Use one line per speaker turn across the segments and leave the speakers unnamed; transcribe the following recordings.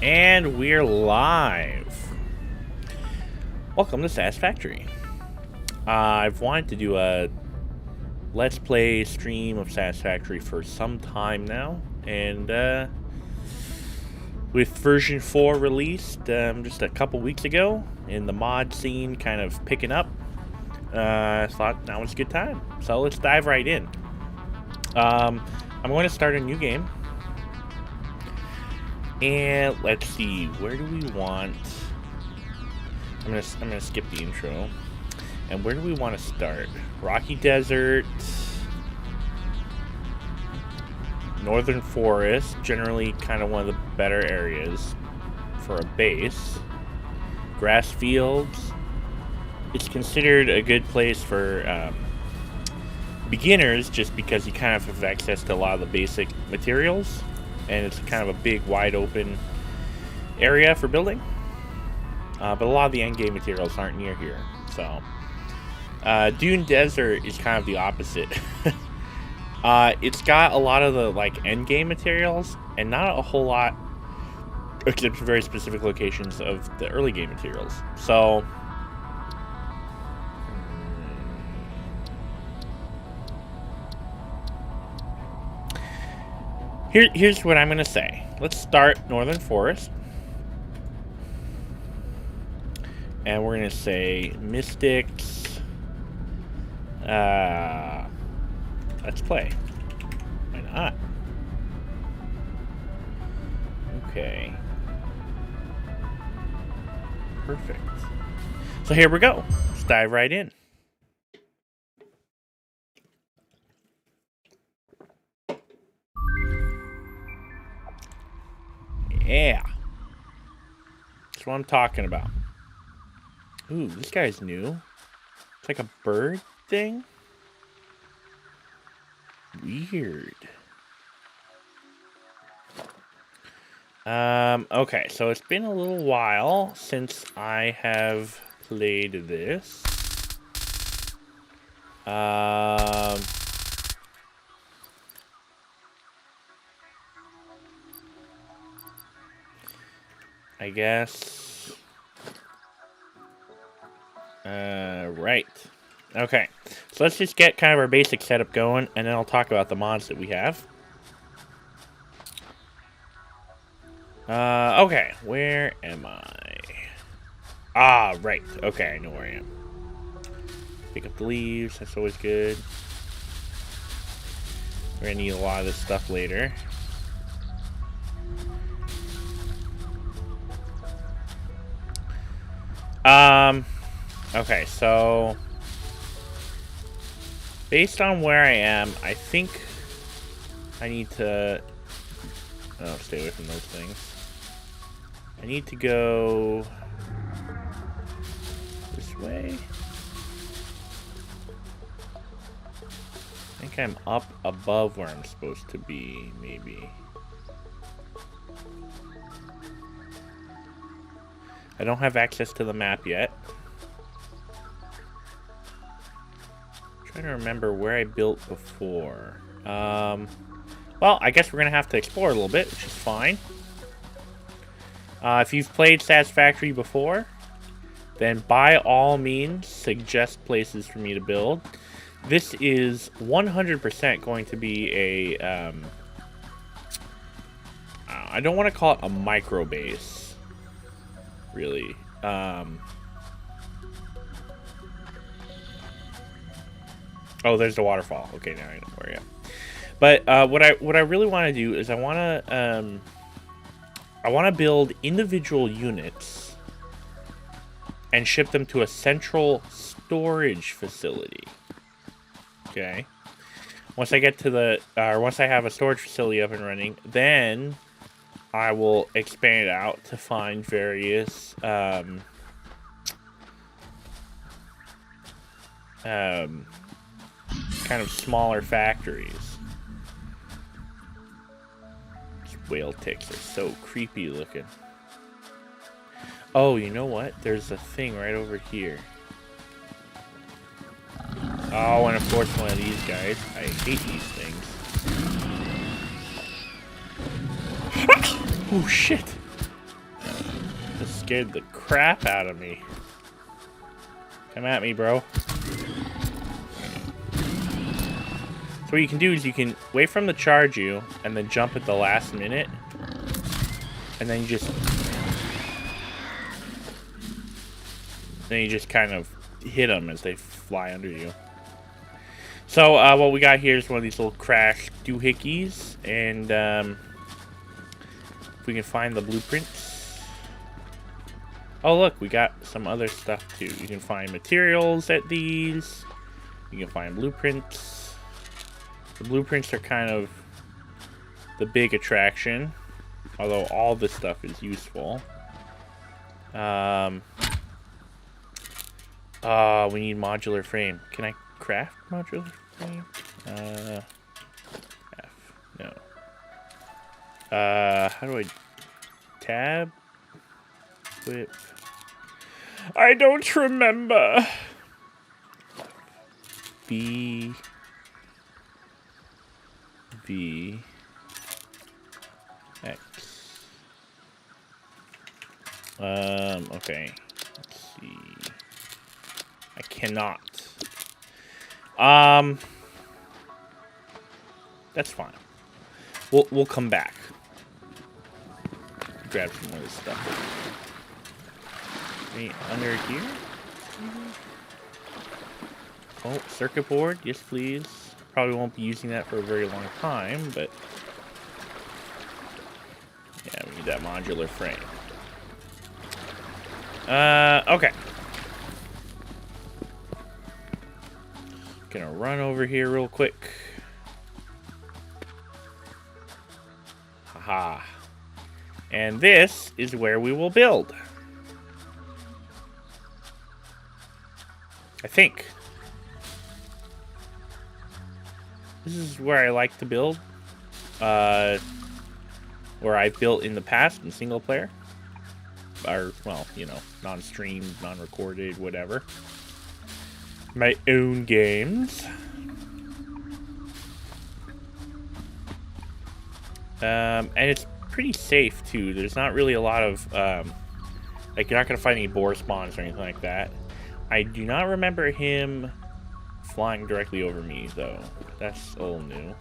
And we're live. Welcome to Satisfactory. I've wanted to do a Let's Play stream of Satisfactory for some time now, and with version 4 released just a couple weeks ago, and the mod scene kind of picking up, I thought now was a good time. So let's dive right in. I'm going to start a new game. And let's see, where do we want? I'm gonna skip the intro. And where do we want to start? Rocky Desert, Northern Forest, generally kind of one of the better areas for a base. Grass fields. It's considered a good place for beginners, just because you kind of have access to a lot of the basic materials. And it's kind of a big, wide open area for building. But a lot of the endgame materials aren't near here. So, Dune Desert is kind of the opposite. It's got a lot of the endgame materials, and not a whole lot, except for very specific locations of the early game materials. So, here's what I'm gonna say. Let's start Northern Forest. And we're gonna say Mystics. Let's play. Why not? Okay. Perfect. So here we go. Let's dive right in. Yeah. That's what I'm talking about. Ooh, this guy's new. It's like a bird thing. Weird. Okay, so it's been a little while since I have played this. I guess. Right. Okay. So let's just get kind of our basic setup going, and then I'll talk about the mods that we have. Okay. Where am I? Ah, right. Okay, I know where I am. Pick up the leaves. That's always good. We're gonna need a lot of this stuff later. Okay, so based on where I am, I think I need to stay away from those things. I need to go this way. I think I'm up above where I'm supposed to be, maybe. I don't have access to the map yet. I'm trying to remember where I built before. Well, I guess we're going to have to explore a little bit, which is fine. If you've played Satisfactory before, then by all means, suggest places for me to build. This is 100% going to be a... I don't want to call it a micro base. Really. Oh, there's the waterfall. Okay, now I know where I am. But what I really want to do is I want to build individual units and ship them to a central storage facility. Okay. Once I get to the once I have a storage facility up and running, then I will expand it out to find various kind of smaller factories. These whale ticks are so creepy looking. Oh, you know what? There's a thing right over here. Oh, and of course one of these guys. I hate these things. Oh, shit. Just scared the crap out of me. Come at me, bro. So what you can do is you can wait for him to charge you and then jump at the last minute. And then you just kind of hit them as they fly under you. So what we got here is one of these little crash doohickeys, and if we can find the blueprints. Oh look, we got some other stuff too. You can find materials at these. You can find blueprints. The blueprints are kind of the big attraction, although all this stuff is useful. We need modular frame. Can I craft modular frame? F. No. How do I tab? Whip. I don't remember. B. V. X. Okay. Let's see. I cannot. That's fine. We'll come back. Grab some more of this stuff. Wait, under here? Oh, circuit board, yes please. Probably won't be using that for a very long time, but yeah, we need that modular frame. Okay. Gonna run over here real quick. Haha. And this is where we will build. I think. This is where I like to build. Where I've built in the past in single player. Or, well, you know, non-streamed, non-recorded, whatever. My own games. And it's pretty safe, too. There's not really a lot of, like, you're not going to find any boar spawns or anything like that. I do not remember him flying directly over me, though. That's all new.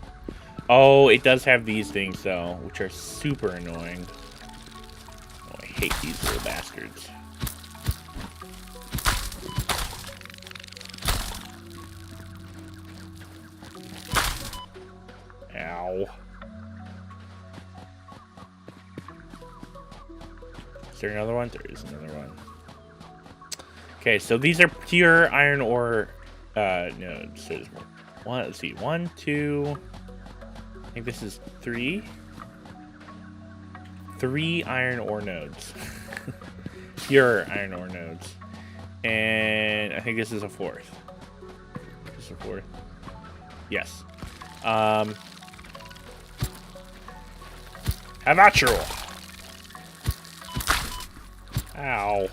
Oh, it does have these things, though, which are super annoying. Oh, I hate these little bastards. Ow. Is there another one? There is another one. Okay, so these are pure iron ore nodes. So one, let's see, 1, 2. I think this is 3. 3 iron ore nodes. Pure iron ore nodes. And I think this is a 4th. This is a 4th. Yes. How natural. Ow.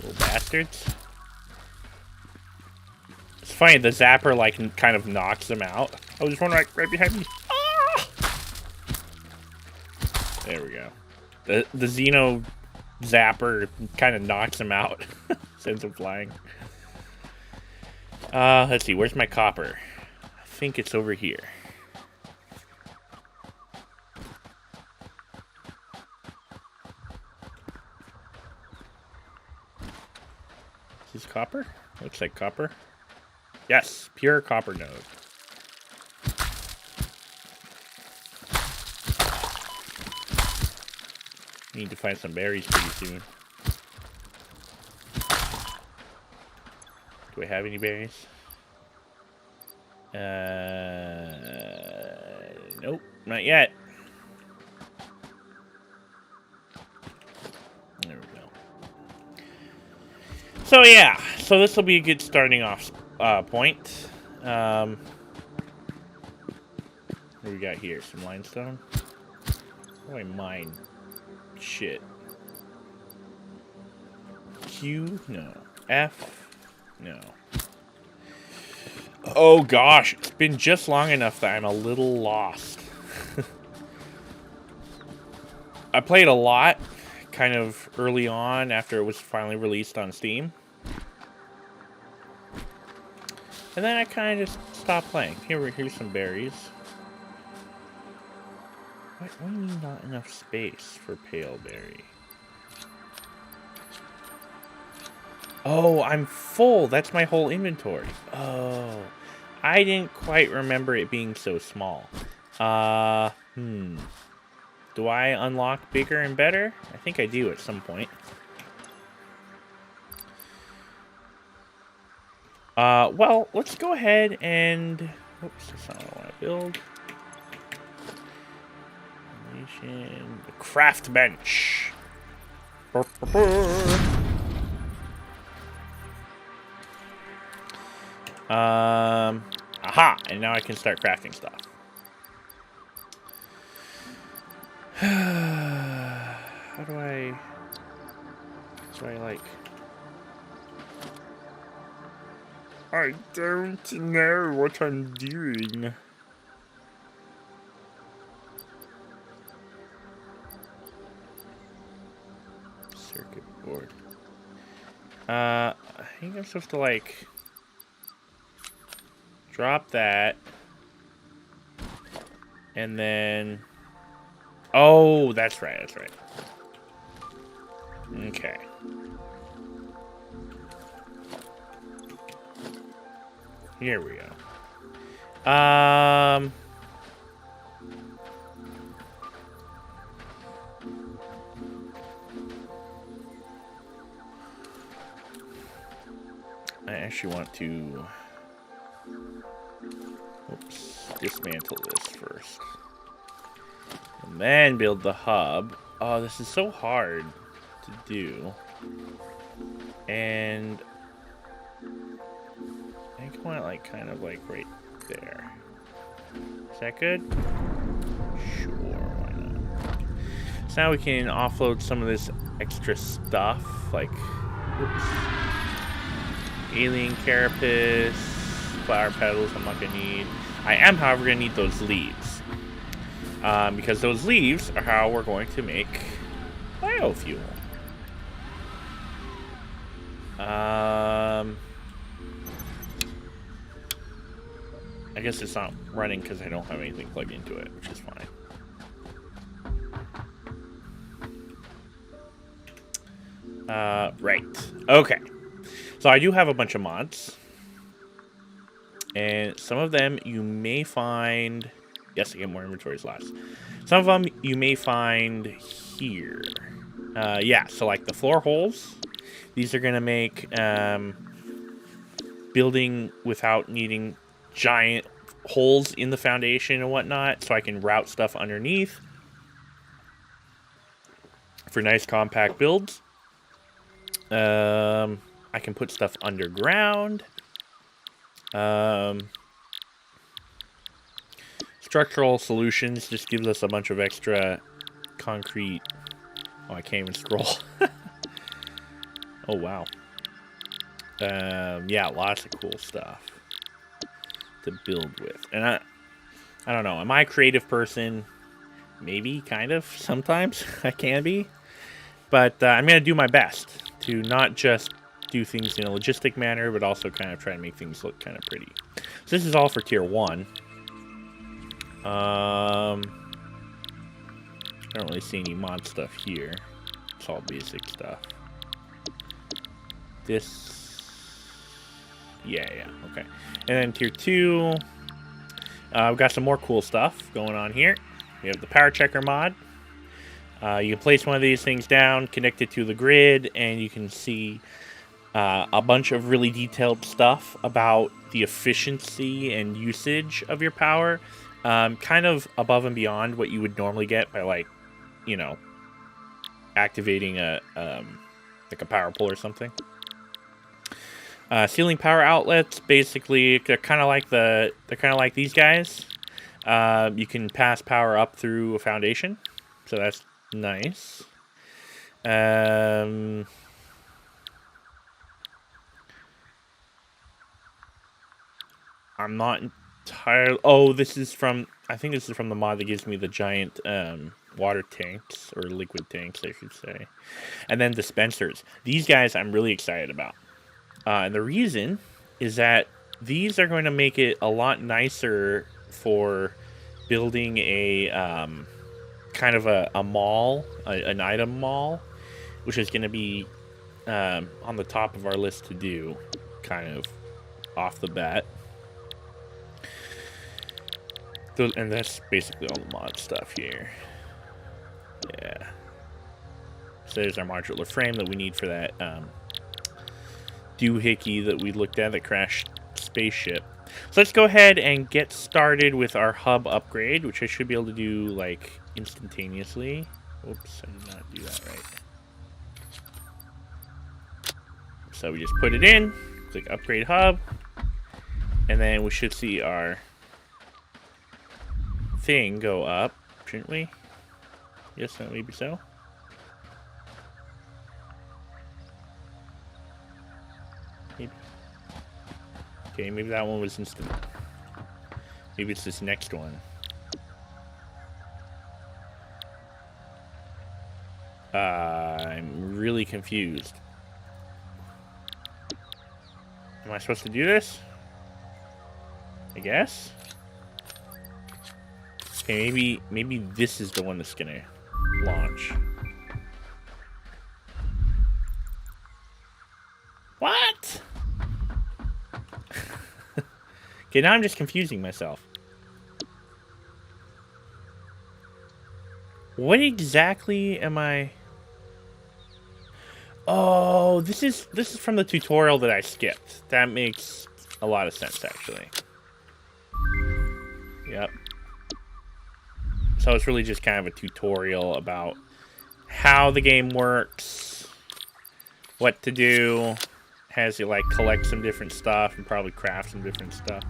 Little bastards. It's funny, the zapper, like, kind of knocks them out. Oh, there's one right behind me. Ah! There we go. The Xeno zapper kind of knocks him out. Sends him flying. Let's see, where's my copper? I think it's over here. Is this copper? Looks like copper. Yes, pure copper node. Need to find some berries pretty soon. Do I have any berries? Nope, not yet. There we go. So yeah, so this will be a good starting off point. What do we got here? Some limestone? How do I mine? Shit. Q? No. F? No. Oh gosh, it's been just long enough that I'm a little lost. I played a lot, kind of early on after it was finally released on Steam. And then I kind of just stopped playing. Here's some berries. What do you mean not enough space for pale berry? Oh, I'm full. That's my whole inventory. Oh, I didn't quite remember it being so small. Do I unlock bigger and better? I think I do at some point. Well, let's go ahead and... Oops, that's not what I want to build. The craft bench. Aha! And now I can start crafting stuff. How do I like... I don't know what I'm doing. Circuit board. I think I'm supposed to, like... drop that. And then... Oh, that's right, that's right. Okay. Here we go. I actually want to... Oops. Dismantle this first. And then build the hub. Oh, this is so hard to do. And... I think I want it, like, kind of, like, right there. Is that good? Sure, why not? So now we can offload some of this extra stuff, like, oops. Alien carapace, flower petals I'm not gonna need. I am, however, gonna need those leaves. Because those leaves are how we're going to make biofuel. I guess it's not running because I don't have anything plugged into it, which is fine. Right. Okay. So I do have a bunch of mods. And some of them you may find... Yes, I get more inventory slots. Some of them you may find here. Yeah, so like the floor holes. These are going to make building without needing giant holes in the foundation and whatnot, so I can route stuff underneath for nice compact builds. I can put stuff underground. Structural solutions just gives us a bunch of extra concrete. Oh, I can't even scroll. Oh, wow. Yeah, lots of cool stuff to build with. And I don't know. Am I a creative person? Maybe, kind of. Sometimes I can be. But I'm going to do my best to not just do things in a logistic manner, but also kind of try and make things look kind of pretty. So this is all for tier 1. I don't really see any mod stuff here. It's all basic stuff. This... Yeah, okay. And then tier 2, we've got some more cool stuff going on here. We have the power checker mod. You can place one of these things down, connect it to the grid, and you can see a bunch of really detailed stuff about the efficiency and usage of your power. Kind of above and beyond what you would normally get by, like, you know, activating a like a power pole or something. Ceiling power outlets, basically, they're kind of like these guys. You can pass power up through a foundation, so that's nice. I'm not entirely... Oh, this is from... I think this is from the mod that gives me the giant water tanks, or liquid tanks, I should say. And then dispensers. These guys I'm really excited about. And the reason is that these are going to make it a lot nicer for building a kind of a mall, an item mall, which is going to be on the top of our list to do, kind of off the bat. And that's basically all the mod stuff here. Yeah. So there's our modular frame that we need for that doohickey that we looked at, that crashed spaceship. So let's go ahead and get started with our hub upgrade, which I should be able to do, like, instantaneously. Oops, I did not do that right. So we just put it in, click upgrade hub, and then we should see our thing go up, shouldn't we? Yes, maybe so. Maybe. Okay, maybe that one was instant. Maybe it's this next one. I'm really confused. Am I supposed to do this? I guess? Okay, maybe this is the one that's gonna launch. What? Okay, now I'm just confusing myself. What exactly am I... Oh, this is from the tutorial that I skipped. That makes a lot of sense, actually. Yep. So it's really just kind of a tutorial about how the game works, what to do, has you like collect some different stuff and probably craft some different stuff.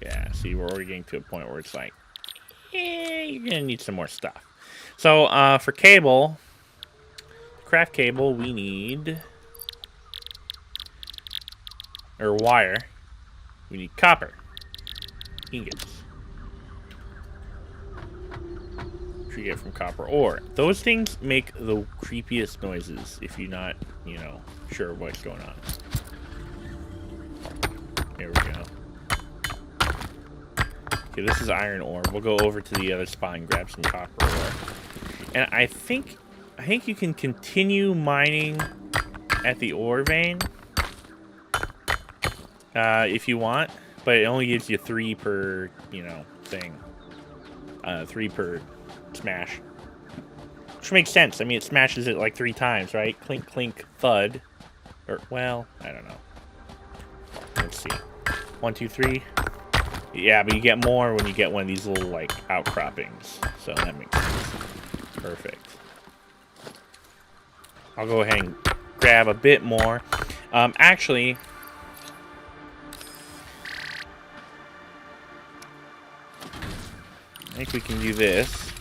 Yeah, see, we're already getting to a point where it's like, you're gonna need some more stuff. So for cable, craft cable, we need, or wire, we need copper ingots. Which you get from copper ore. Those things make the creepiest noises if you're not, you know, sure what's going on. There we go. Okay, this is iron ore. We'll go over to the other spot and grab some copper ore. And I think you can continue mining at the ore vein if you want, but it only gives you 3 per, you know, thing. 3 per smash. Which makes sense. I mean, it smashes it like 3 times, right? Clink, clink, thud. Or, well, I don't know. Let's see. 1, 2, 3. Yeah, but you get more when you get one of these little, like, outcroppings. So that makes sense. Perfect. I'll go ahead and grab a bit more. Actually, I think we can do this.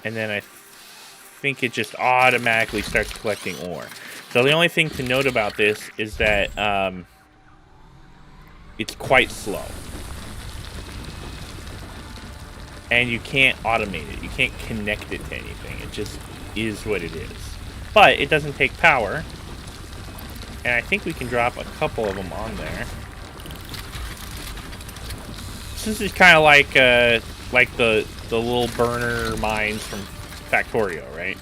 And then I think it just automatically starts collecting ore. So the only thing to note about this is that it's quite slow. And you can't automate it. You can't connect it to anything. It just is what it is. But it doesn't take power. And I think we can drop a couple of them on there. So this is kind of like the little burner mines from Factorio, right?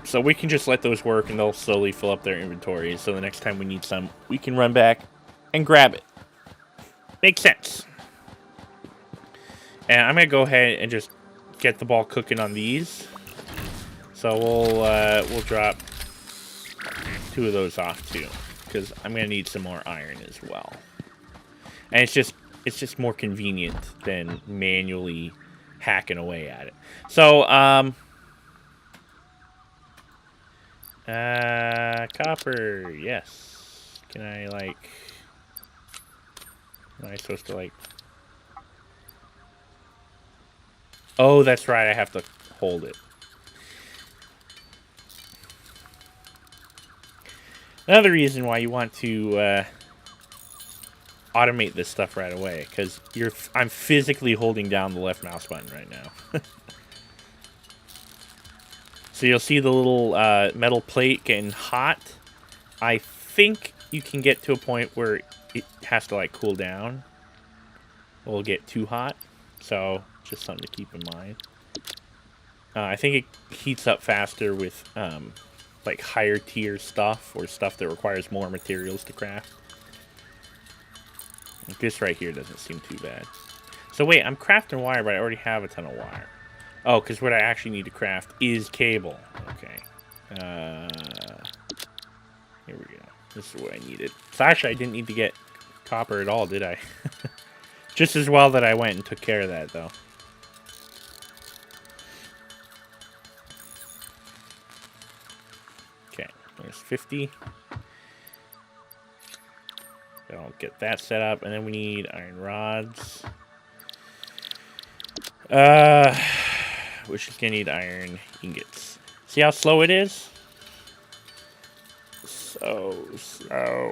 So we can just let those work and they'll slowly fill up their inventory. So the next time we need some, we can run back and grab it. Makes sense. And I'm going to go ahead and just get the ball cooking on these. So we'll drop 2 of those off too, because I'm going to need some more iron as well. And it's just more convenient than manually hacking away at it. So copper, yes. Can I like? Am I supposed to like? Oh, that's right. I have to hold it. Another reason why you want to automate this stuff right away, because I'm physically holding down the left mouse button right now. So you'll see the little metal plate getting hot. I think you can get to a point where it has to like cool down. It will get too hot, so just something to keep in mind. I think it heats up faster with like higher tier stuff or stuff that requires more materials to craft. Like this right here doesn't seem too bad. So wait, I'm crafting wire, but I already have a ton of wire. Oh, because what I actually need to craft is cable. Okay. Here we go. This is what I needed. So actually, I didn't need to get copper at all, did I? Just as well that I went and took care of that, though. Okay, there's 50. I'll get that set up, and then we need iron rods. We're just gonna need iron ingots. See how slow it is? So slow.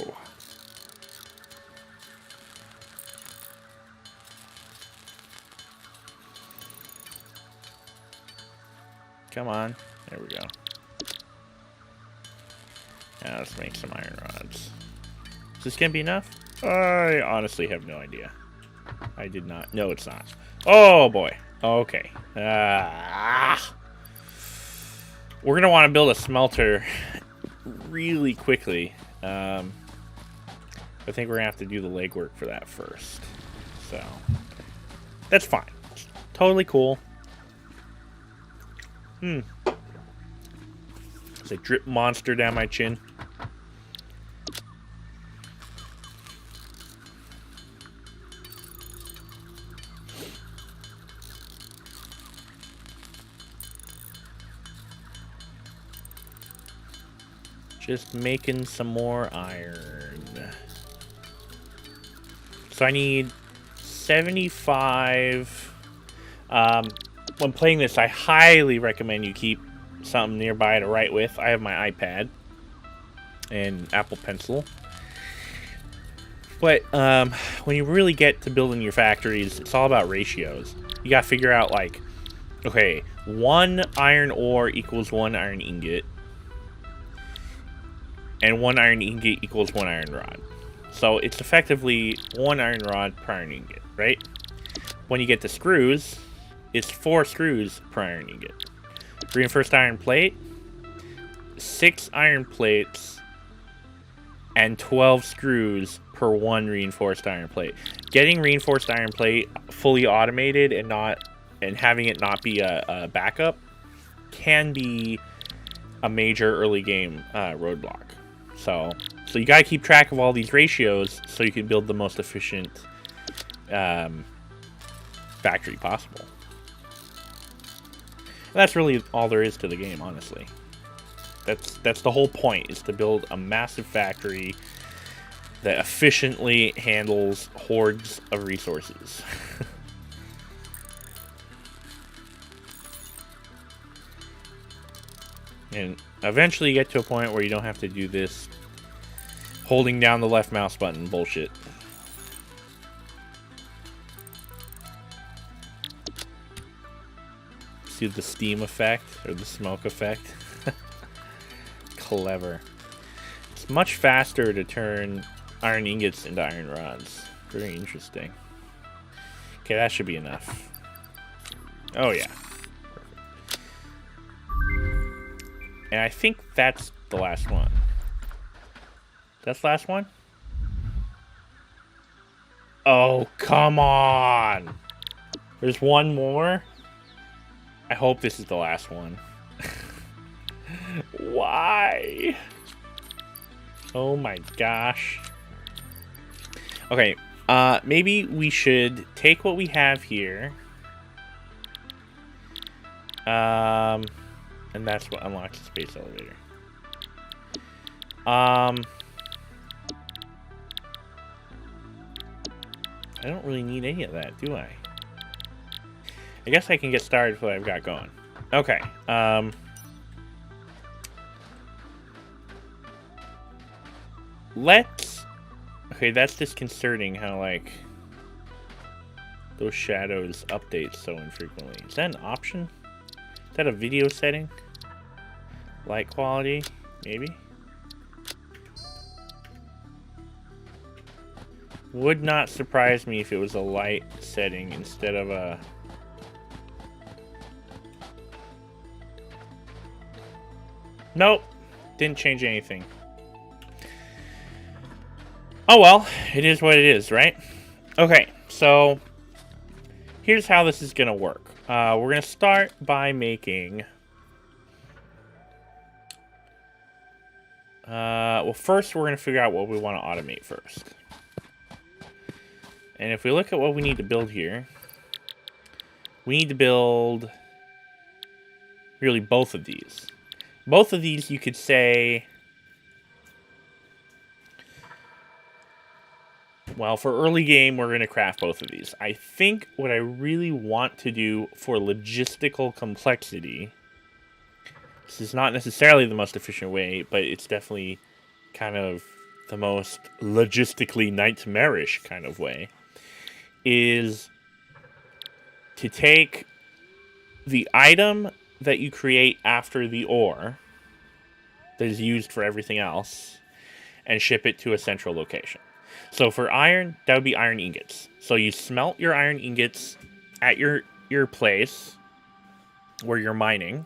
Come on. There we go. Now let's make some iron rods. Is this gonna be enough? I honestly have no idea. I did not. No, it's not. Oh boy. Okay. We're gonna want to build a smelter really quickly. I think we're gonna have to do the legwork for that first. So that's fine. Totally cool. There's a drip monster down my chin. Just making some more iron. So I need 75. When playing this, I highly recommend you keep something nearby to write with. I have my iPad and Apple Pencil. But when you really get to building your factories, it's all about ratios. You gotta figure out, like, okay, 1 iron ore equals 1 iron ingot. And 1 iron ingot equals 1 iron rod. So it's effectively 1 iron rod per iron ingot, right? When you get the screws, it's 4 screws per iron ingot. Reinforced iron plate, 6 iron plates, and 12 screws per 1 reinforced iron plate. Getting reinforced iron plate fully automated and having it not be a backup can be a major early game roadblock. So you gotta keep track of all these ratios so you can build the most efficient factory possible. And that's really all there is to the game, honestly. That's the whole point, is to build a massive factory that efficiently handles hordes of resources. And eventually you get to a point where you don't have to do this holding down the left mouse button bullshit. See the steam effect, or the smoke effect? Clever. It's much faster to turn iron ingots into iron rods. Very interesting. Okay, that should be enough. Oh yeah. And I think that's the last one. That's the last one? Oh, come on! There's one more? I hope this is the last one. Why? Oh my gosh. Okay, maybe we should take what we have here. And that's what unlocks the space elevator. I don't really need any of that, do I? I guess I can get started with what I've got going. Okay. Okay, that's disconcerting how, like, those shadows update so infrequently. Is that an option? Is that a video setting? Light quality? Maybe? Would not surprise me if it was a light setting instead of a... Nope. Didn't change anything. Oh well, it is what it is, right? Okay, so here's how this is going to work. We're going to start by making... well, first we're going to figure out what we want to automate first. And if we look at what we need to build here, we need to build really both of these. Both of these, you could say, well, for early game, we're going to craft both of these. I think what I really want to do for logistical complexity, this is not necessarily the most efficient way, but it's definitely kind of the most logistically nightmarish kind of way, is to take the item that you create after the ore that is used for everything else and ship it to a central location. So for iron, that would be iron ingots. So you smelt your iron ingots at your place where you're mining,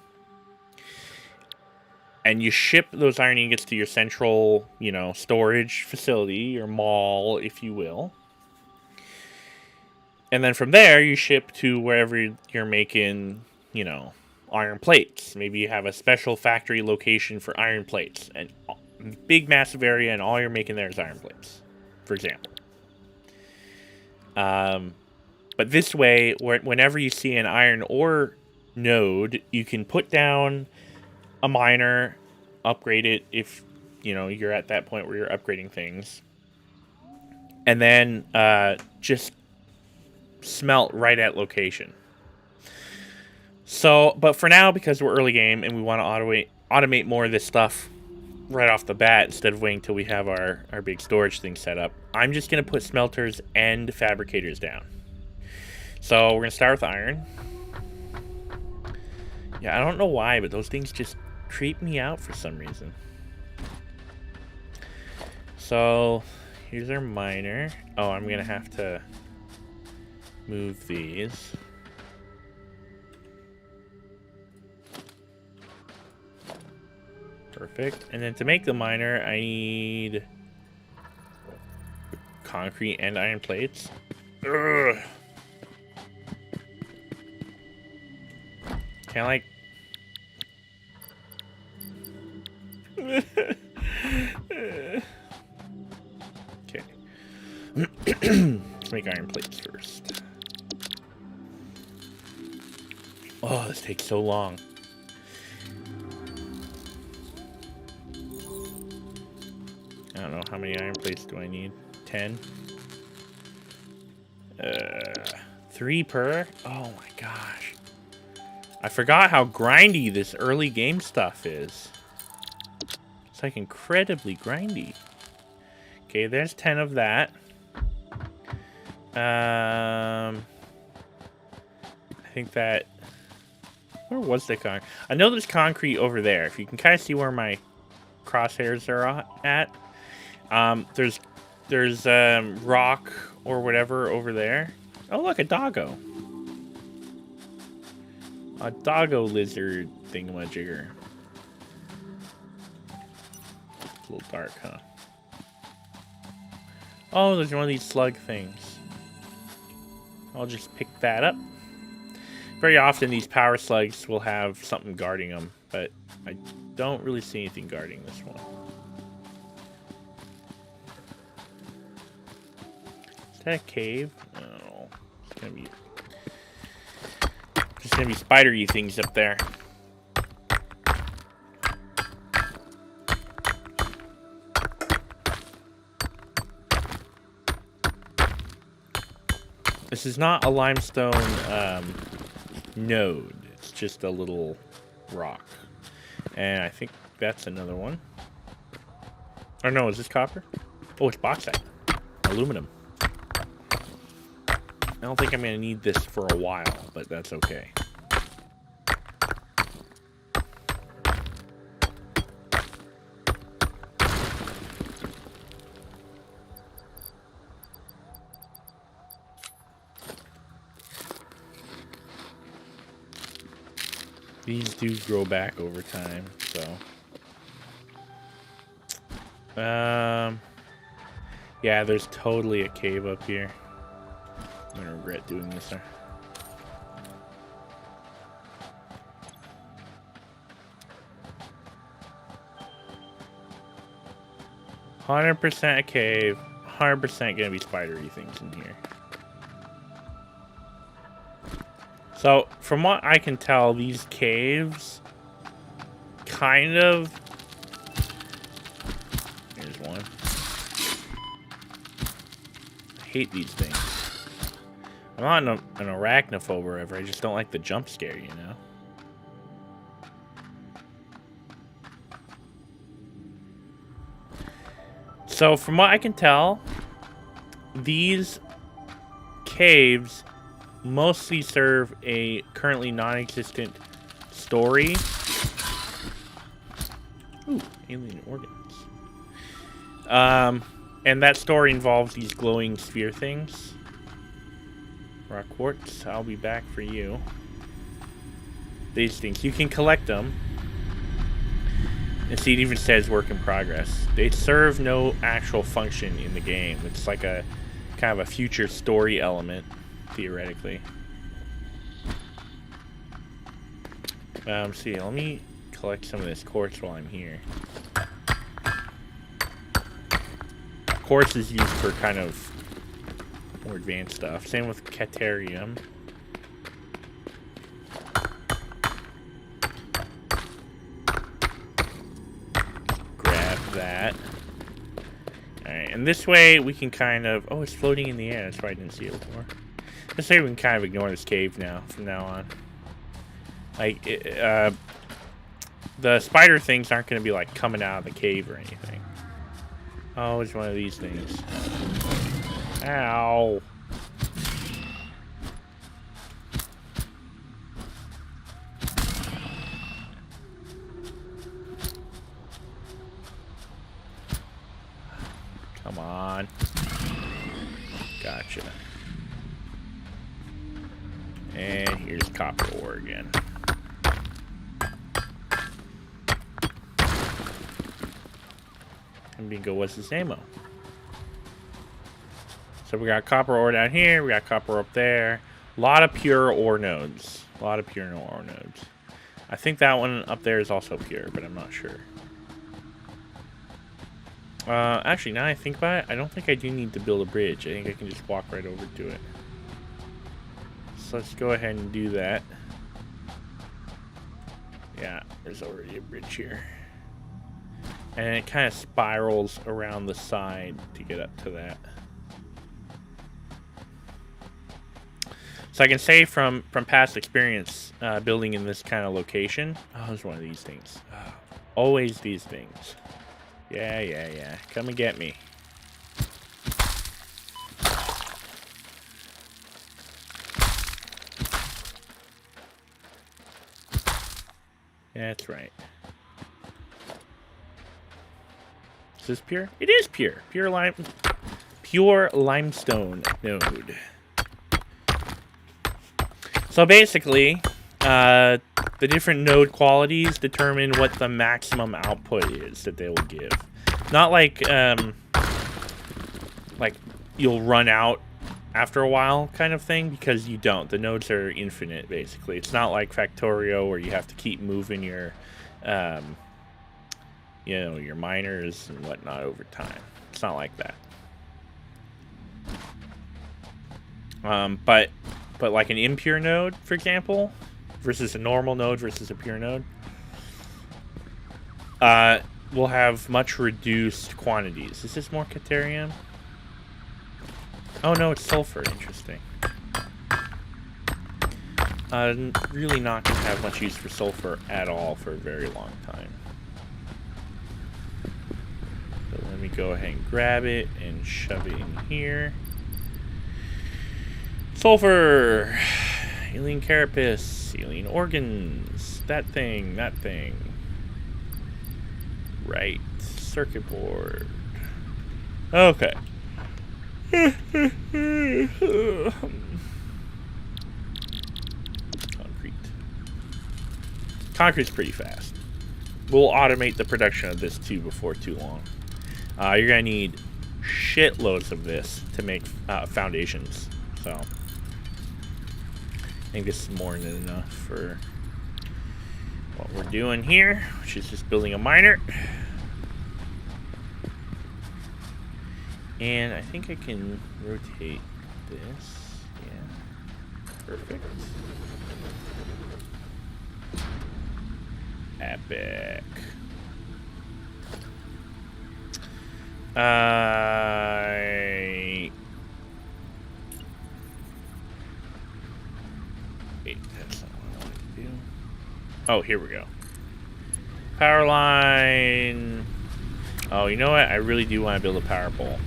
and you ship those iron ingots to your central, you know, storage facility, your mall, if you will. And then from there, you ship to wherever you're making, you know, iron plates. Maybe you have a special factory location for iron plates. And big, massive area, and all you're making there is iron plates, for example. But this way, whenever you see an iron ore node, you can put down a miner, upgrade it if, you know, you're at that point where you're upgrading things. And then just smelt right at location. So, but for now, because we're early game and we want to automate more of this stuff right off the bat instead of waiting until we have our big storage thing set up, I'm just going to put smelters and fabricators down. So we're going to start with iron. Yeah, I don't know why, but those things just creep me out for some reason. So here's our miner. Oh, I'm going to have to move these. Perfect. And then to make the miner, I need concrete and iron plates. Ugh. Can I, like... Okay. Let's make iron plates first. Oh, this takes so long. I don't know, how many iron plates do I need? 10? 3 per? Oh my gosh. I forgot how grindy this early game stuff is. It's like incredibly grindy. Okay, there's 10 of that. I think that... Where was the concrete? I know there's concrete over there. If you can kind of see where my crosshairs are at. There's rock or whatever over there. Oh, look, a doggo. A doggo lizard thingamajigger. It's a little dark, huh? Oh, there's one of these slug things. I'll just pick that up. Very often these power slugs will have something guarding them, but I don't really see anything guarding this one. Is that a cave? No. It's gonna be... There's gonna be spidery things up there. This is not a limestone node. It's just a little rock. And I think that's another one. Or no, is this copper? Oh, it's bauxite. Aluminum. I don't think I'm going to need this for a while, but that's okay. These do grow back over time, so. Yeah, there's totally a cave up here. I'm gonna regret doing this, sir. "100% a cave, 100% gonna be spidery things in here." So, from what I can tell, these caves kind of... Here's one. I hate these things. I'm not an arachnophobe or whatever, I just don't like the jump scare, you know? So, from what I can tell, these caves mostly serve a currently non-existent story. Ooh, alien organs. And that story involves these glowing sphere things. Rock quartz, I'll be back for you. These things, you can collect them. And see, it even says work in progress. They serve no actual function in the game. It's like a kind of a future story element, theoretically. See, let me collect some of this quartz while I'm here. Quartz is used for kind of more advanced stuff. Same with Caterium. Grab that. Alright, and this way we can kind of... Oh, it's floating in the air. That's why I didn't see it before. This way we can kind of ignore this cave now, from now on. Like, the spider things aren't going to be, like, coming out of the cave or anything. Oh, it's one of these things. Ow. Come on. Gotcha. And here's copper ore again. And bingo, what's his name-o? So we got copper ore down here, we got copper up there. A lot of pure ore nodes. A lot of pure ore nodes. I think that one up there is also pure, but I'm not sure. Actually, now I think about it, I don't think I do need to build a bridge. I think I can just walk right over to it. So let's go ahead and do that. Yeah, there's already a bridge here. And it kind of spirals around the side to get up to that. So I can say from past experience building in this kind of location. Oh, there's one of these things. Oh, always these things. Yeah. Come and get me. That's right. Is this pure? It is pure. Pure limestone node. So basically, the different node qualities determine what the maximum output is that they will give. Not like you'll run out after a while kind of thing, because you don't. The nodes are infinite, basically. It's not like Factorio where you have to keep moving your, you know, your miners and whatnot over time. It's not like that. But like an impure node, for example, versus a normal node versus a pure node, will have much reduced quantities. Is this more Caterium? Oh no, it's sulfur. Interesting. Really not going to have much use for sulfur at all for a very long time. So let me go ahead and grab it and shove it in here. Sulfur, alien carapace, alien organs, that thing. Right, circuit board. Okay. Concrete's pretty fast. We'll automate the production of this too before too long. You're gonna need shitloads of this to make foundations. So I think this is more than enough for what we're doing here, which is just building a miner. And I think I can rotate this. Yeah. Perfect. Epic. Wait, that's not what I wanted to do. Oh, here we go. Power line. Oh, you know what? I really do want to build a power pole.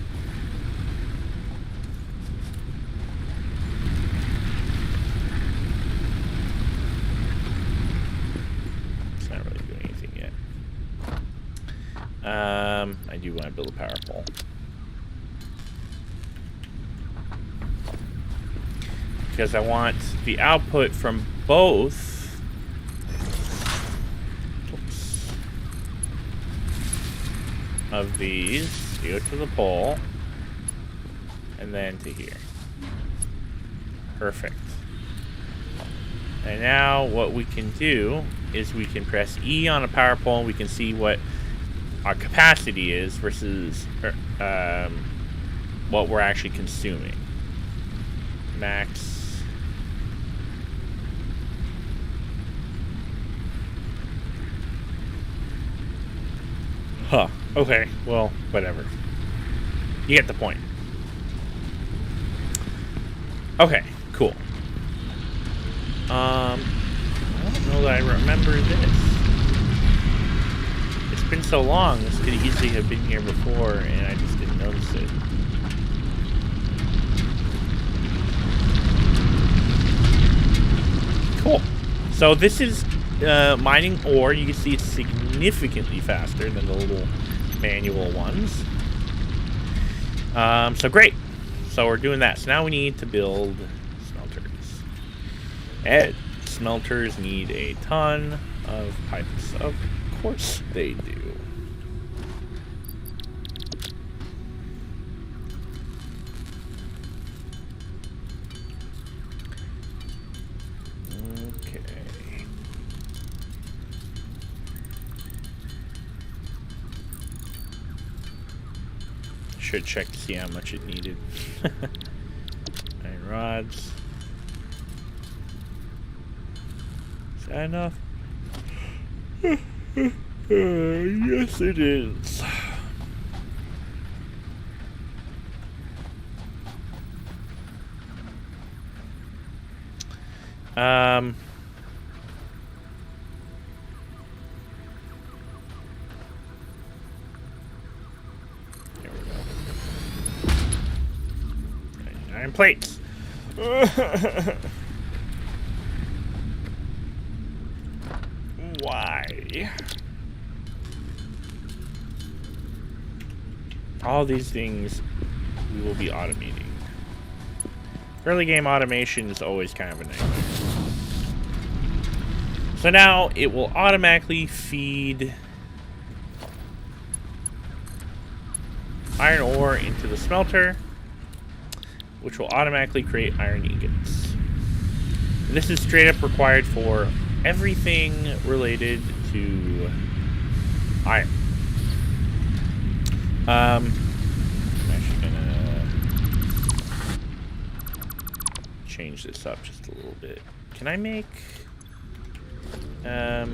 I do want to build a power pole. Because I want the output from both. Oops, of these to go to the pole. And then to here. Perfect. And now what we can do is we can press E on a power pole and we can see what our capacity is versus what we're actually consuming. Max. Huh. Okay. Well, whatever. You get the point. Okay. Cool. I don't know that I remember this. It's been so long, this could easily have been here before and I just didn't notice it. Cool. So this is mining ore. You can see it's significantly faster than the little manual ones. So great. So we're doing that. So now we need to build smelters. And smelters need a ton of pipes. Of course they do. Okay. Should check to see how much it needed. Iron rods. Is that enough? Yes, it is. There we go. Iron plates. Why? All these things we will be automating. Early game automation is always kind of a nightmare. So now it will automatically feed iron ore into the smelter, which will automatically create iron ingots. And this is straight up required for everything related to iron. I'm actually gonna change this up just a little bit. Can I make conveyor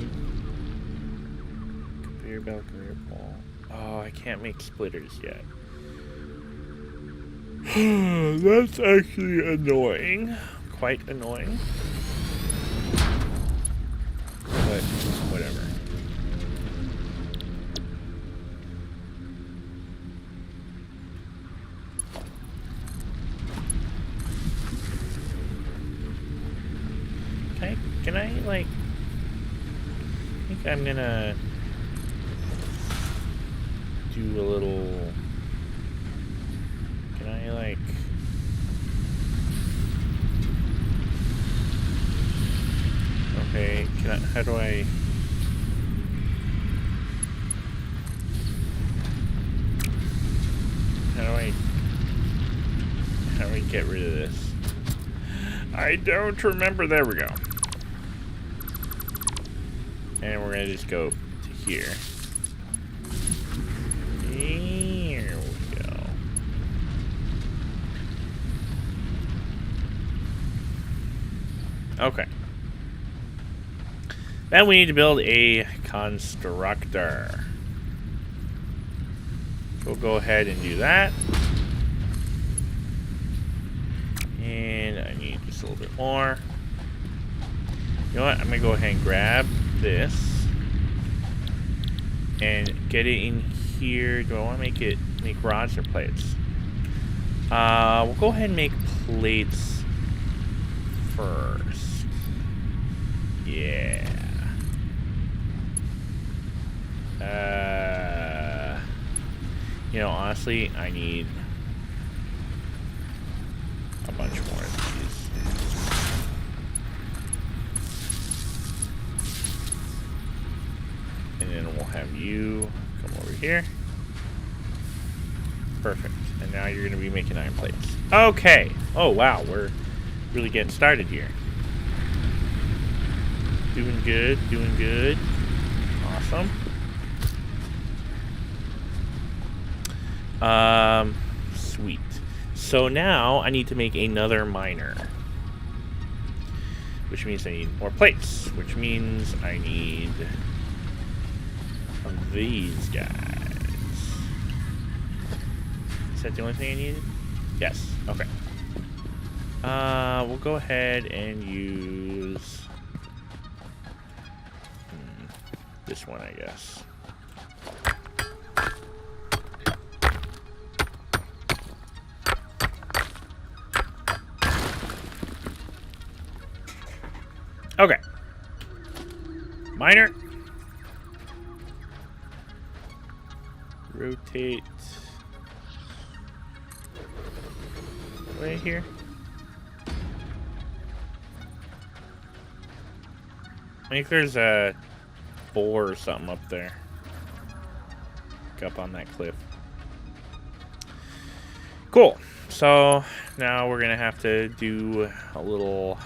belt, conveyor pole? Oh, I can't make splitters yet. That's actually annoying. Quite annoying. But whatever. Can I, like... I think I'm gonna... do a little... Can I, like... Okay, can I... How do I... How do I get rid of this? I don't remember. There we go. And we're gonna just go to here. Here we go. Okay. Then we need to build a constructor. We'll go ahead and do that. And I need just a little bit more. You know what? I'm gonna go ahead and grab this and get it in here. Do I want to make rods or plates? We'll go ahead and make plates first. Yeah. You know, honestly, I need a bunch more of these. And then we'll have you come over here. Perfect. And now you're going to be making iron plates. Okay. Oh, wow. We're really getting started here. Doing good. Doing good. Awesome. Sweet. So now I need to make another miner. Which means I need more plates. Which means I need these guys. Is that the only thing I needed? Yes. Okay. We'll go ahead and use this one, I guess. Okay. Miner. Rotate. Right here. I think there's a boar or something up there. Up on that cliff. Cool. So now we're gonna have to do a little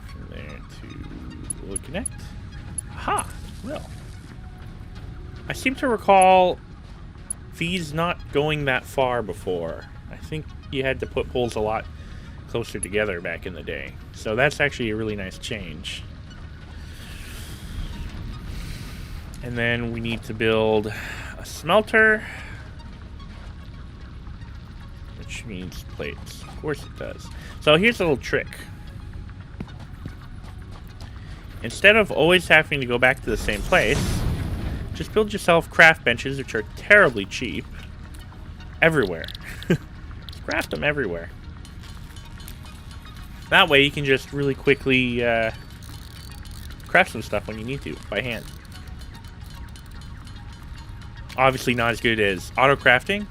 from there to will it connect? Aha! Well, I seem to recall these not going that far before. I think you had to put poles a lot closer together back in the day. So that's actually a really nice change. And then we need to build a smelter, which means plates. Of course it does. So here's a little trick. Instead of always having to go back to the same place, just build yourself craft benches, which are terribly cheap, everywhere. Craft them everywhere. That way you can just really quickly craft some stuff when you need to, by hand. Obviously not as good as auto crafting,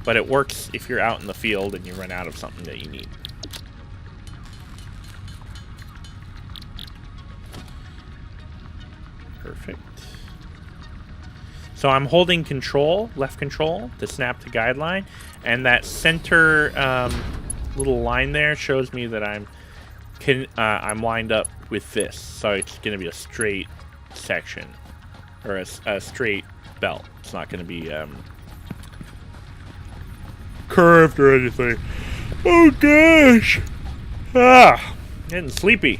but it works if you're out in the field and you run out of something that you need. Perfect. So I'm holding control, left control, to snap to guideline, and that center little line there shows me that I'm lined up with this, so it's going to be a straight section, or a straight belt. It's not going to be curved or anything. Oh gosh! Ah, getting sleepy.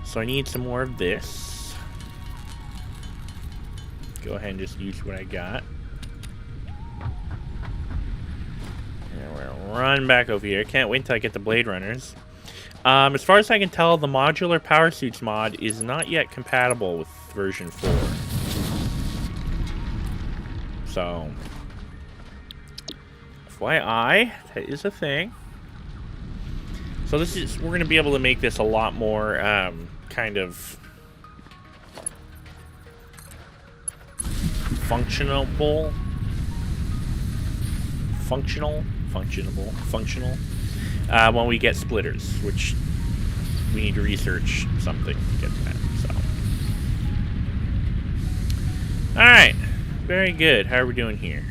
So I need some more of this. Go ahead and just use what I got. And we're gonna run back over here. Can't wait until I get the Blade Runners. As far as I can tell, the modular power suits mod is not yet compatible with version 4. So, FYI, that is a thing. So we're going to be able to make this a lot more kind of functional when we get splitters, which we need to research something to get that. So, all right, very good. How are we doing here?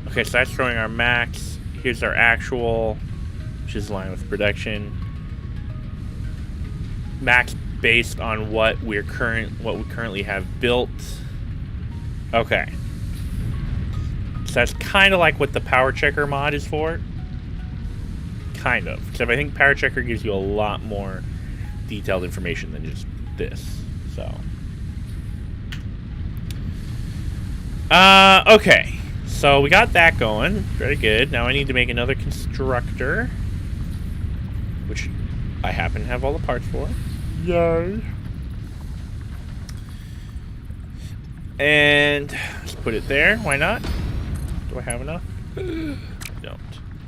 Okay, so that's showing our max. Here's our actual, which is in line with production. Max based on what we currently have built. Okay. So that's kind of like what the power checker mod is for. Kind of. Except I think power checker gives you a lot more detailed information than just this. So. Okay. So we got that going. Very good. Now I need to make another constructor, which I happen to have all the parts for. Yay. And let's put it there. Why not? Do I have enough? I don't.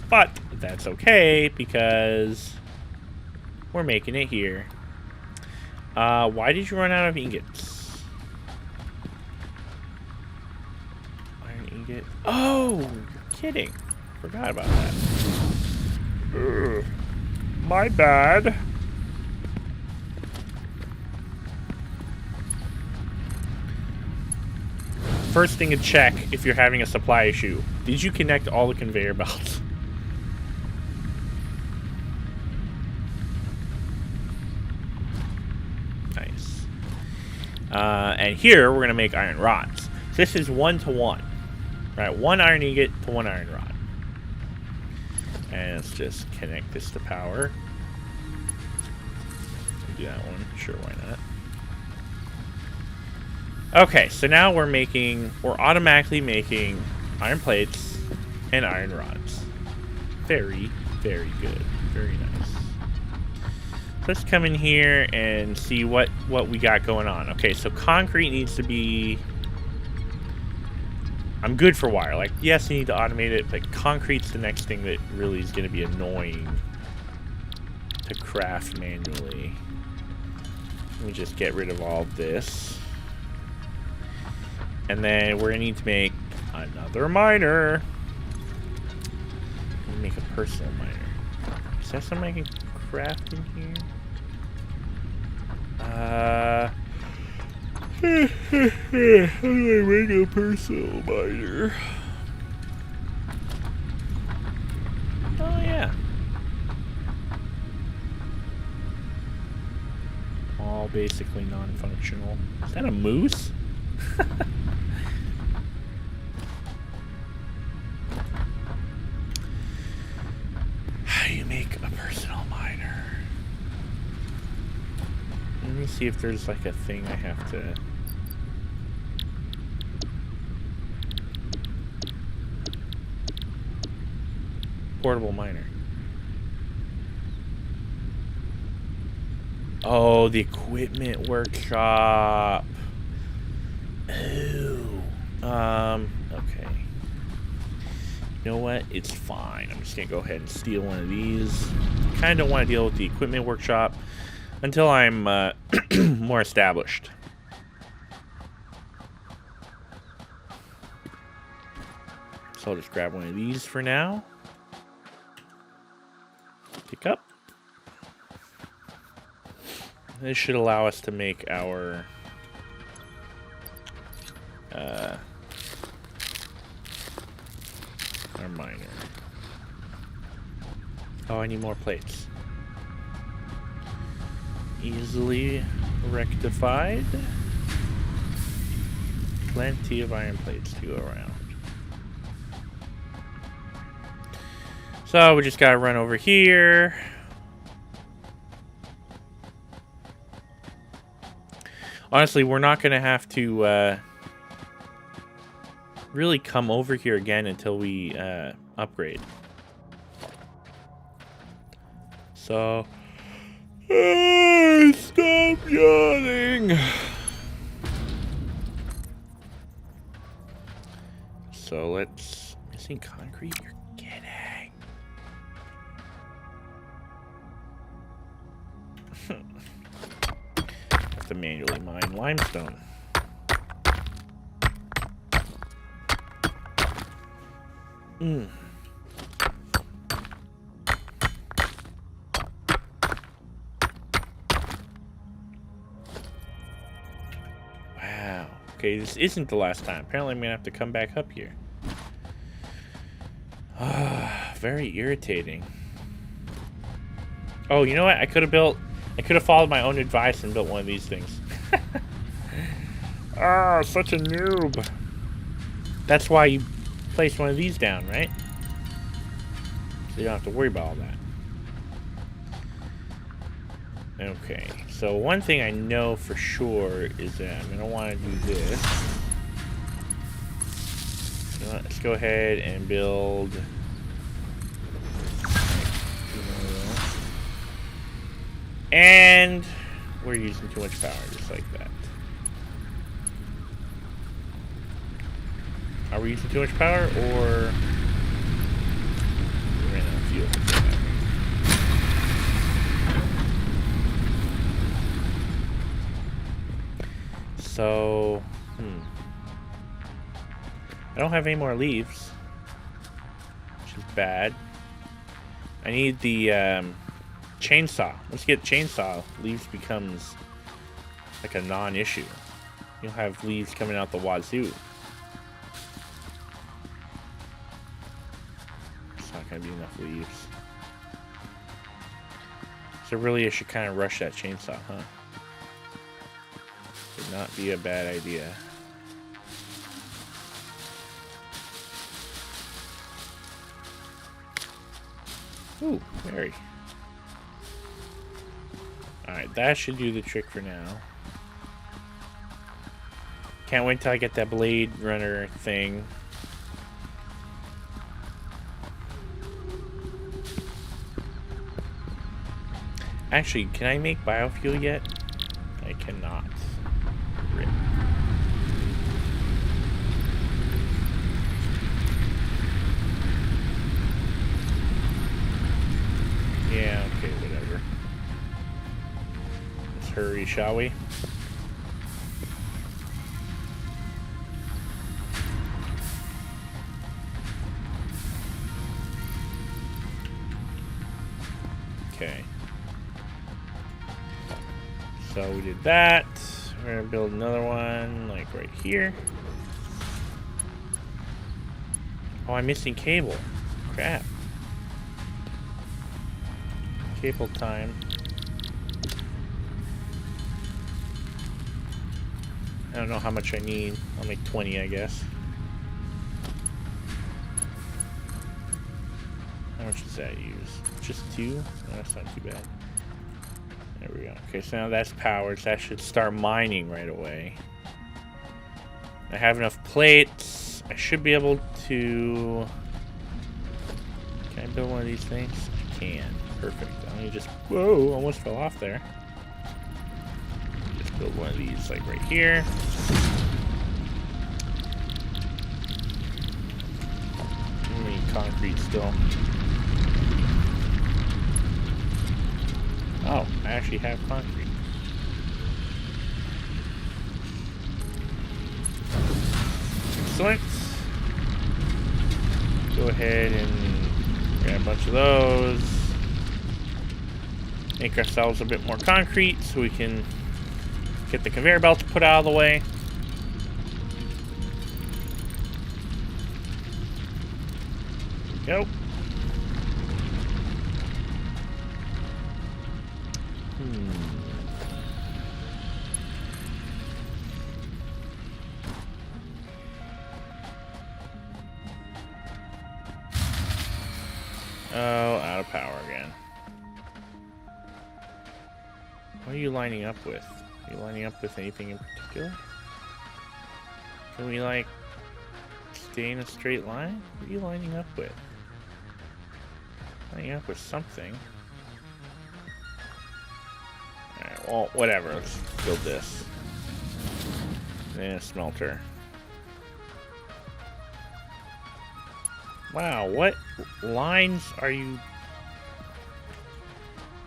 But that's okay because we're making it here. Why did you run out of ingots? Iron ingot. Oh, you're kidding. Forgot about that. Ugh. My bad. First thing to check if you're having a supply issue. Did you connect all the conveyor belts? Nice. And here we're going to make iron rods. So this is 1-to-1. Right, 1 iron ingot to 1 iron rod. And let's just connect this to power. Do that one. Sure, why not? Okay, so now we're automatically making iron plates and iron rods. Very, very good. Very nice. Let's come in here and see what we got going on. Okay, so concrete needs to be... I'm good for wire. Like, yes, you need to automate it, but concrete's the next thing that really is going to be annoying to craft manually. Let me just get rid of all of this. And then we're going to need to make another miner. Make a personal miner. Is that something I can craft in here? How do I make a personal miner? Oh, yeah. All basically non-functional. Is that a moose? How do you make a personal miner? Let me see if there's like a thing I have to... Portable miner. Oh, the equipment workshop. Oh. Okay. You know what? It's fine. I'm just gonna go ahead and steal one of these. Kind of don't want to deal with the equipment workshop until I'm more established. So I'll just grab one of these for now. Pick up. This should allow us to make our miner. Oh, I need more plates. Easily rectified. Plenty of iron plates to go around. So we just gotta run over here. Honestly, we're not gonna have to really come over here again until we upgrade. So, stop yawning. using concrete? You're kidding. Have to manually mine limestone. Wow. Okay, this isn't the last time. Apparently I'm gonna have to come back up here. Very irritating. Oh, you know what? I could have followed my own advice and built one of these things. Such a noob. That's why you place one of these down, right? So you don't have to worry about all that. Okay, so one thing I know for sure is that I'm gonna want to do this. So let's go ahead and build. And we're using too much power, just like that. Are we using too much power, or we ran out of fuel? So, I don't have any more leaves, which is bad. I need the chainsaw. Once you get chainsaw, leaves becomes like a non-issue. You'll have leaves coming out the wazoo. It's not gonna be enough leaves. So really I should kind of rush that chainsaw, huh? Would not be a bad idea. Ooh, berry. Alright, that should do the trick for now. Can't wait till I get that Blade Runner thing. Actually, can I make biofuel yet? I cannot. Rip. Yeah, okay, whatever. Let's hurry, shall we? Okay. So we did that. We're gonna build another one, like right here. Oh, I'm missing cable. Crap. Cable time. I don't know how much I need. I'll make 20, I guess. How much does that use? Just 2? No, that's not too bad. There we go. Okay, so now that's powered, so that should start mining right away. I have enough plates. I should be able to... Can I build one of these things? I can. Perfect. Let me just... Whoa, almost fell off there. Just build one of these, like right here. I need concrete still. Oh, I actually have concrete. Excellent. Go ahead and grab a bunch of those. Make ourselves a bit more concrete so we can get the conveyor belts put out of the way. Go. Oh, out of power again. What are you lining up with? Are you lining up with anything in particular? Can we, like, stay in a straight line? What are you lining up with? Lining up with something. Alright, well, whatever. Let's build this. And a smelter. Wow, what lines are you...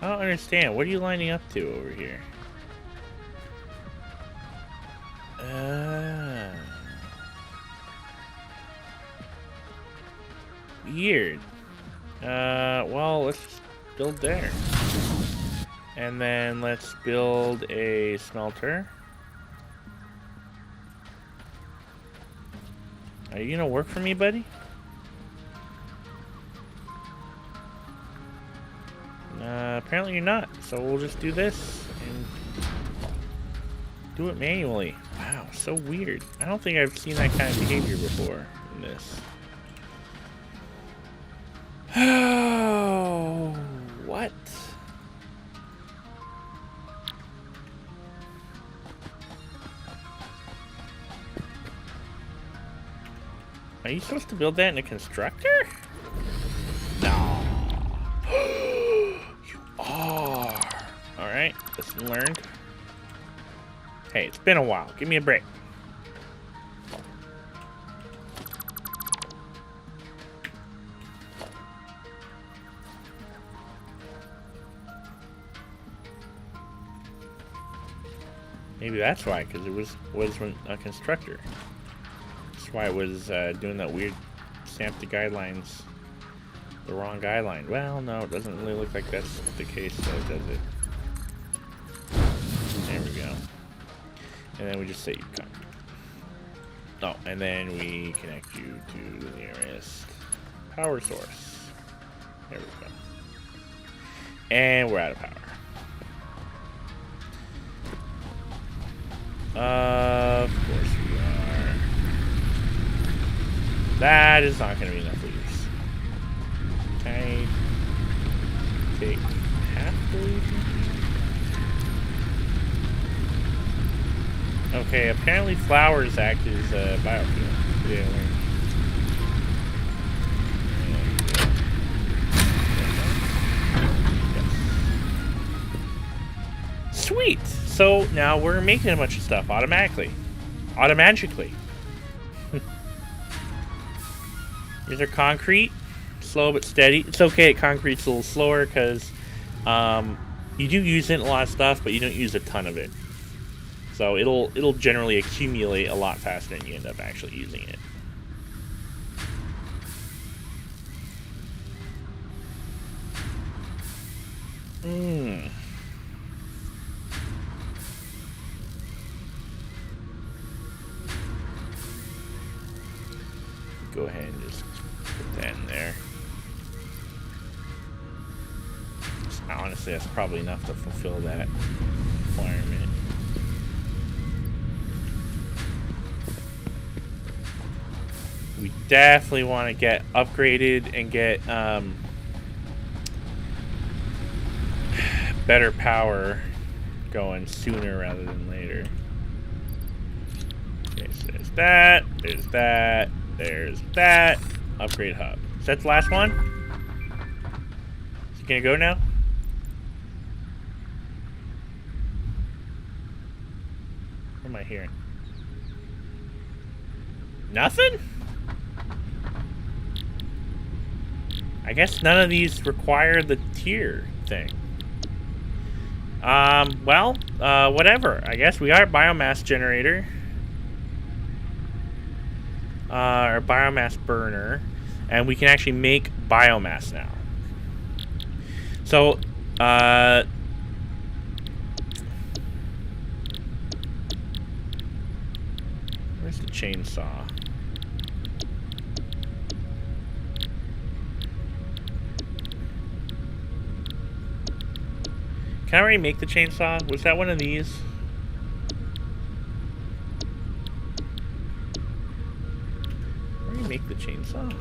I don't understand. What are you lining up to over here? Weird. Well, let's build there. And then let's build a smelter. Are you gonna work for me, buddy? Apparently you're not. So we'll just do this and do it manually. Wow, so weird. I don't think I've seen that kind of behavior before in this. Oh, what? Are you supposed to build that in a constructor? No. You are. Alright, lesson learned. Hey, it's been a while. Give me a break. Maybe that's why, because it wasn't a constructor. That's why it was doing that weird stamp the guidelines, the wrong guideline. Well, no, it doesn't really look like that's the case, though, does it? There we go. And then we just say you come. Oh, and then we connect you to the nearest power source. There we go. And we're out of power. Of course we are. That is not going to be enough leaves. Can I take half the leaves? Okay, apparently flowers act as a biofuel. Yeah, yes. Sweet! So now we're making a bunch of stuff automatically. Automagically. These are concrete. Slow but steady. It's okay that concrete's a little slower because you do use it in a lot of stuff, but you don't use a ton of it. So it'll generally accumulate a lot faster than you end up actually using it. Go ahead and just put that in there. Honestly, that's probably enough to fulfill that requirement. We definitely want to get upgraded and get better power going sooner rather than later. Okay, so there's that, there's that, there's that. Upgrade hub. Is that the last one? Is it gonna go now? What am I hearing? Nothing? I guess none of these require the tier thing. Well, whatever. I guess we are a biomass generator. Or biomass burner. And we can actually make biomass now. So, where's the chainsaw? Can I already make the chainsaw? Was that one of these? Already make the chainsaw?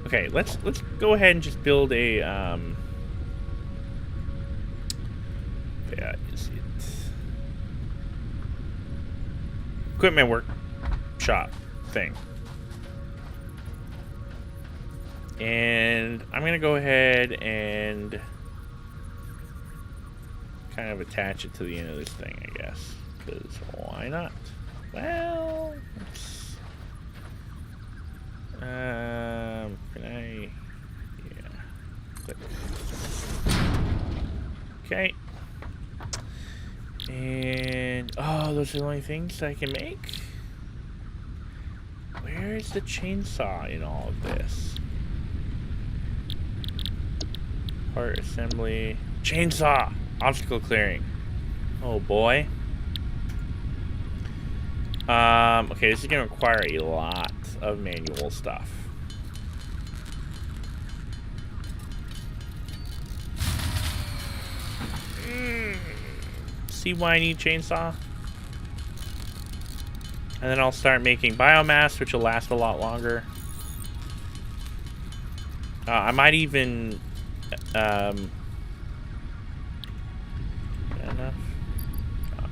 Okay, let's go ahead and just build a yeah, is it equipment workshop thing. And I'm gonna go ahead and kind of attach it to the end of this thing, I guess, because why not? Well, Can I? Yeah. Click. Okay. And oh, those are the only things I can make? Where is the chainsaw in all of this? Part assembly. Chainsaw! Obstacle clearing. Oh boy. Okay, this is gonna require a lot of manual stuff. See why I need chainsaw? And then I'll start making biomass, which will last a lot longer. I might even... enough? Oh,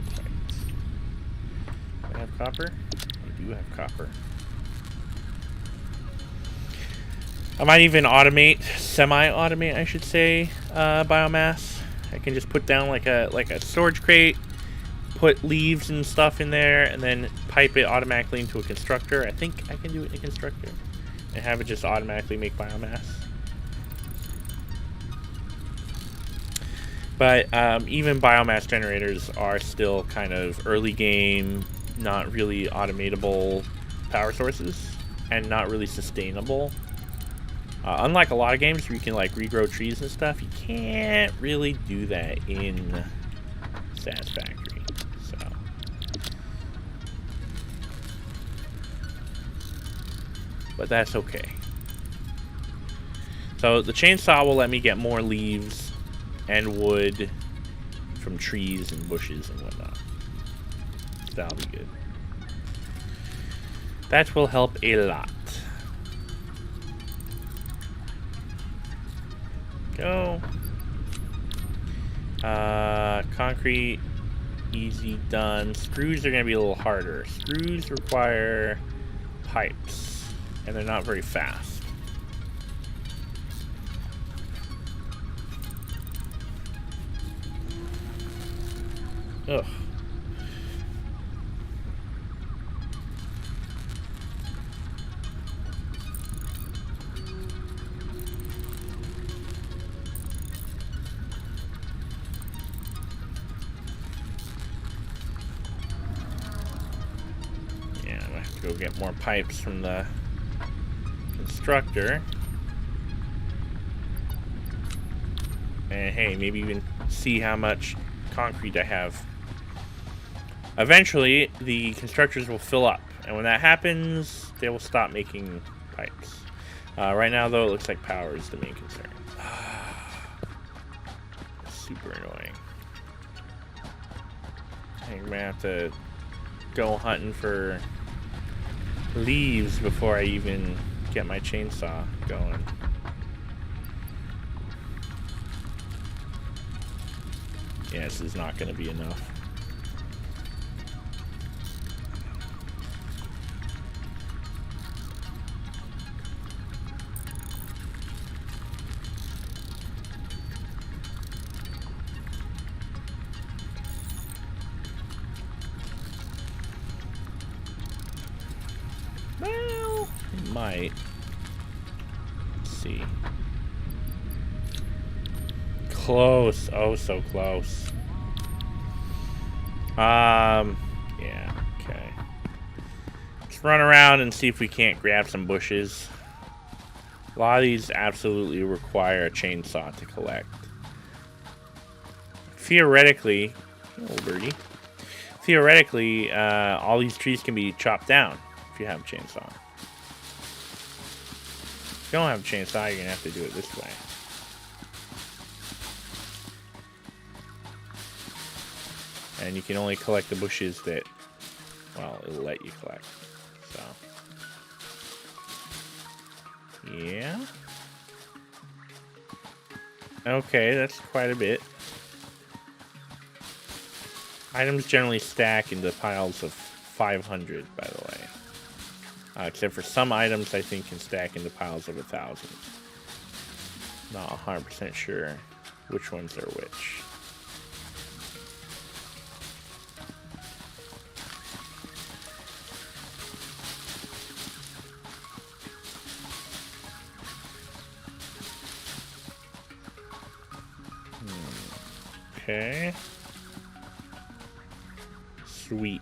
do I have copper? I do have copper. I might even automate, semi-automate, I should say, biomass. I can just put down like a storage crate, put leaves and stuff in there, and then pipe it automatically into a constructor. I think I can do it in a constructor. And have it just automatically make biomass. But even biomass generators are still kind of early game, not really automatable power sources, and not really sustainable. Unlike a lot of games where you can like regrow trees and stuff, you can't really do that in Satisfactory. So, but that's okay. So the chainsaw will let me get more leaves and wood from trees and bushes and whatnot. That'll be good. That will help a lot. Go. Concrete, easy done. Screws are gonna be a little harder. Screws require pipes, and they're not very fast. Ugh. Go get more pipes from the constructor. And hey, maybe even see how much concrete I have. Eventually, the constructors will fill up. And when that happens, they will stop making pipes. Right now, though, it looks like power is the main concern. Super annoying. I think I'm gonna have to go hunting for leaves before I even get my chainsaw going. Yeah, this is not going to be enough. Might. Let's see. Close. Oh, so close. Yeah, okay. Let's run around and see if we can't grab some bushes. A lot of these absolutely require a chainsaw to collect. Theoretically, oh birdie. Theoretically, all these trees can be chopped down if you have a chainsaw. If you don't have a chainsaw, you're gonna have to do it this way. And you can only collect the bushes that, well, it'll let you collect. So, yeah. Okay, that's quite a bit. Items generally stack into piles of 500, by the way. Except for some items I think can stack into piles of 1,000. Not 100% sure which ones are which. Okay. Sweet.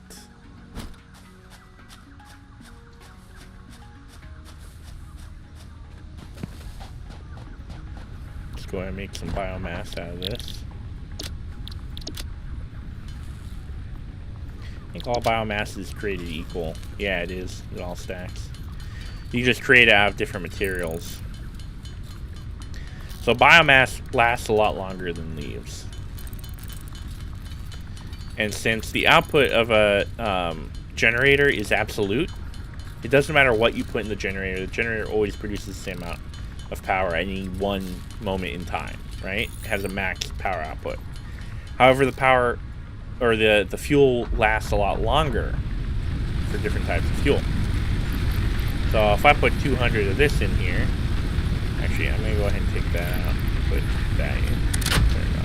Let's go ahead and make some biomass out of this. I think all biomass is created equal. Yeah, it is. It all stacks. You just create it out of different materials. So biomass lasts a lot longer than leaves. And since the output of a generator is absolute, it doesn't matter what you put in the generator always produces the same amount of power at any one moment in time, right? It has a max power output. However, the power or the fuel lasts a lot longer for different types of fuel. So if I put 200 of this in here, actually I'm gonna go ahead and take that out, put that in. There we go.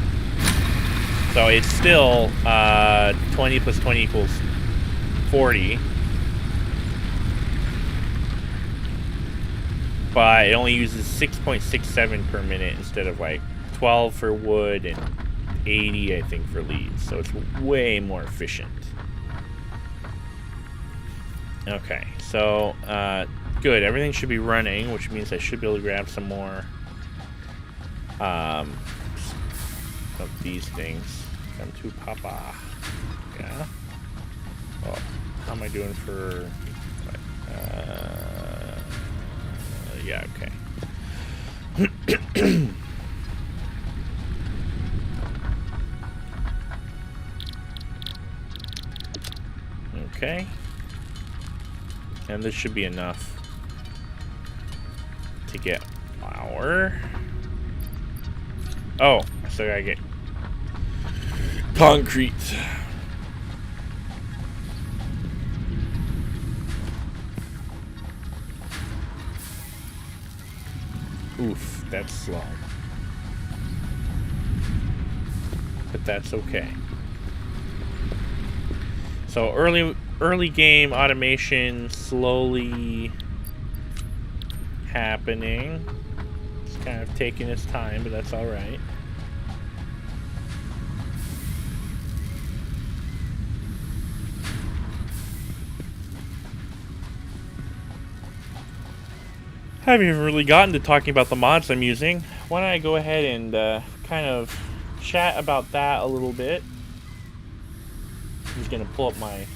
So it's still 20 plus 20 equals 40. But it only uses 6.67 per minute instead of like 12 for wood and 80, I think, for leaves. So it's way more efficient. Okay, so good. Everything should be running, which means I should be able to grab some more of these things. Come to Papa. Yeah. Oh, how am I doing for? Yeah. Okay. Okay. And this should be enough to get flour. Oh, I still gotta get concrete. Oof, that's slow. But that's okay. So early game automation slowly happening. It's kind of taking its time, but that's all right. I haven't even really gotten to talking about the mods I'm using. Why don't I go ahead and kind of chat about that a little bit. I'm just going to pull up my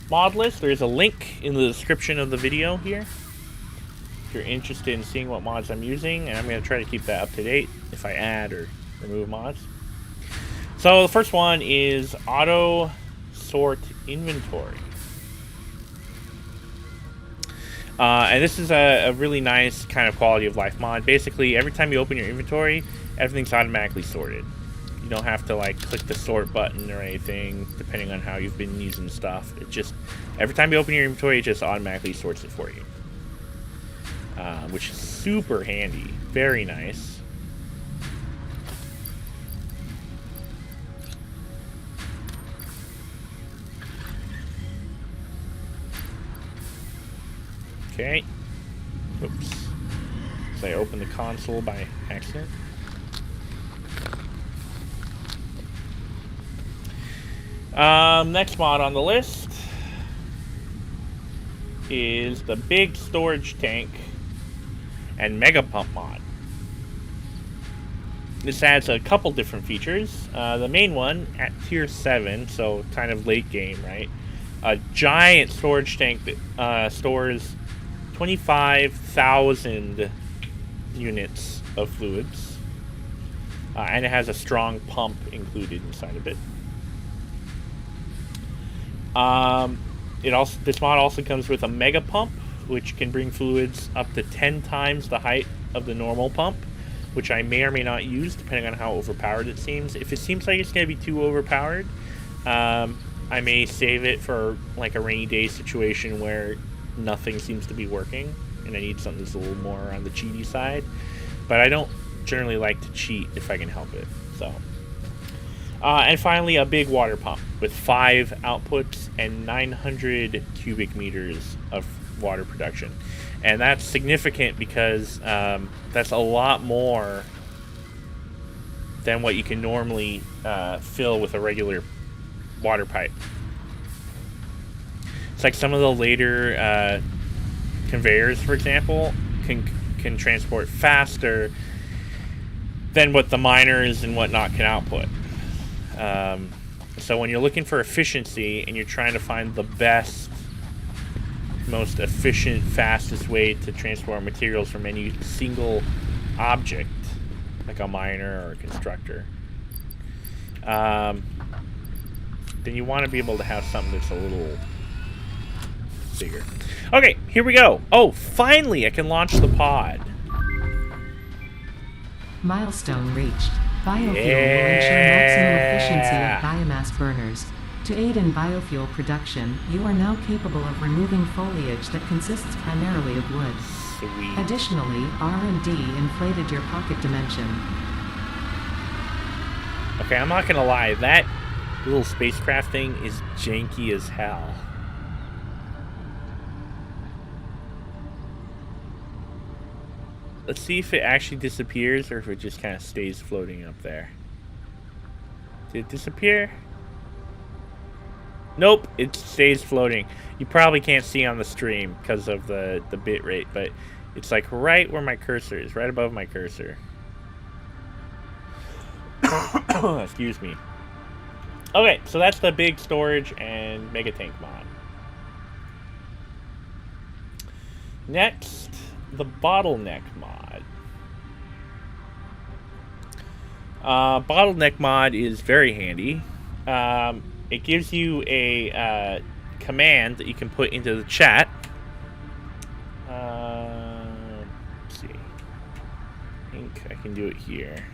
mod list. There's a link in the description of the video here if you're interested in seeing what mods I'm using, and I'm going to try to keep that up to date if I add or remove mods. So the first one is auto sort inventory. And this is a really nice kind of quality of life mod. Basically, every time you open your inventory, everything's automatically sorted. You don't have to like click the sort button or anything, depending on how you've been using stuff. It just, every time you open your inventory, it just automatically sorts it for you. Which is super handy. Very nice. Okay. Oops. So I opened the console by accident. Next mod on the list is the big storage tank and mega pump mod. This adds a couple different features. The main one at tier 7, so kind of late game, right? A giant storage tank that stores 25,000 units of fluids, and it has a strong pump included inside of it. This mod also comes with a mega pump, which can bring fluids up to 10 times the height of the normal pump, which I may or may not use depending on how overpowered it seems. If it seems like it's going to be too overpowered, I may save it for like a rainy day situation where nothing seems to be working and I need something that's a little more on the cheaty side. But I don't generally like to cheat if I can help it. So, and finally, a big water pump with 5 outputs and 900 cubic meters of water production. And that's significant because that's a lot more than what you can normally fill with a regular water pipe. It's like some of the later conveyors, for example, can transport faster than what the miners and whatnot can output. So when you're looking for efficiency and you're trying to find the best, most efficient, fastest way to transport materials from any single object, like a miner or a constructor, then you want to be able to have something that's a little bigger. Okay, here we go. Oh, finally I can launch the pod.
Milestone reached. Biofuel will ensure maximum efficiency of biomass burners. To aid in biofuel production, you are now capable of removing foliage that consists primarily of wood.
Sweet.
Additionally, R&D inflated your pocket dimension.
Okay, I'm not gonna lie, that little spacecraft thing is janky as hell. Let's see if it actually disappears or if it just kind of stays floating up there. Did it disappear? Nope, it stays floating. You probably can't see on the stream because of the bit rate, but it's like right where my cursor is, right above my cursor. Excuse me. Okay, so that's the big storage and mega tank mod. Next, the bottleneck mod. Bottleneck mod is very handy. It gives you a command that you can put into the chat. Let's see. I think I can do it here.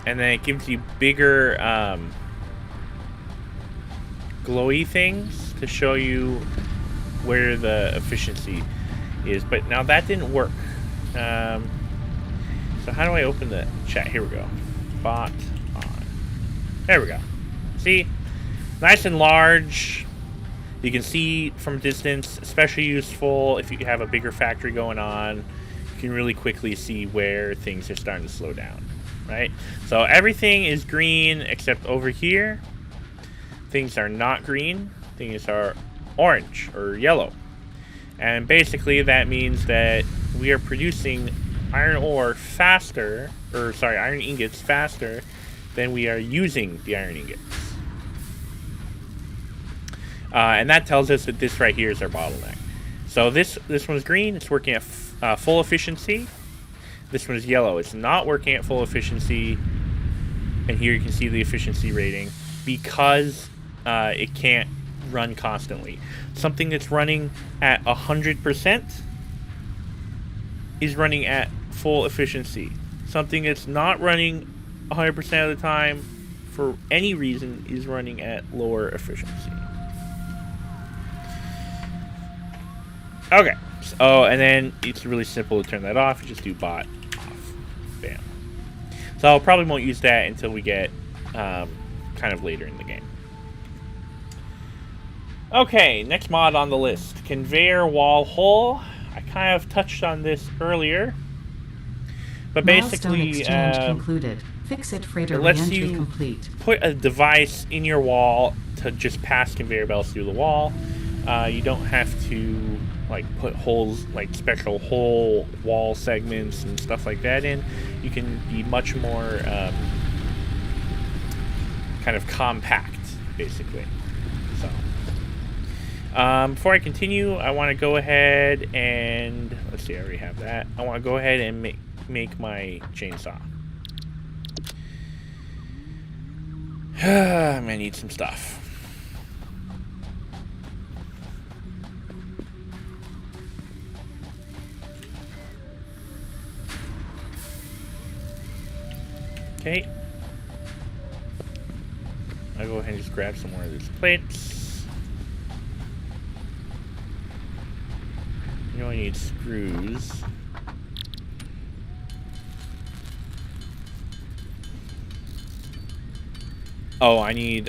And then it gives you bigger glowy things to show you where the efficiency is. But now that didn't work. So how do I open the chat? Here we go. Bot on. There we go. See? Nice and large. You can see from distance, especially useful if you have a bigger factory going on. You can really quickly see where things are starting to slow down, right? So everything is green except over here. Things are not green. Things are orange or yellow. And basically that means that we are producing iron ore faster, or sorry, iron ingots faster than we are using the iron ingots. And that tells us that this right here is our bottleneck. So this one's green, it's working at full efficiency. This one is yellow, it's not working at full efficiency. And here you can see the efficiency rating because it can't run constantly. Something that's running at 100% is running at full efficiency. Something that's not running 100% of the time for any reason is running at lower efficiency. Okay. Oh, and then it's really simple to turn that off. You just do bot off. Bam. So I probably won't use that until we get kind of later in the game. Okay, next mod on the list. Conveyor wall hole. I kind of touched on this earlier. But basically,
concluded. Fix-it freighter
it lets
re-entry
you
complete.
Put a device in your wall to just pass conveyor belts through the wall. You don't have to like put holes, like special hole wall segments and stuff like that in. You can be much more kind of compact, basically. So before I continue, I want to go ahead and let's see, I already have that. I want to go ahead and make my chainsaw. I'm gonna need some stuff. Okay. I'll go ahead and just grab some more of these plates. You only need screws. Oh, I need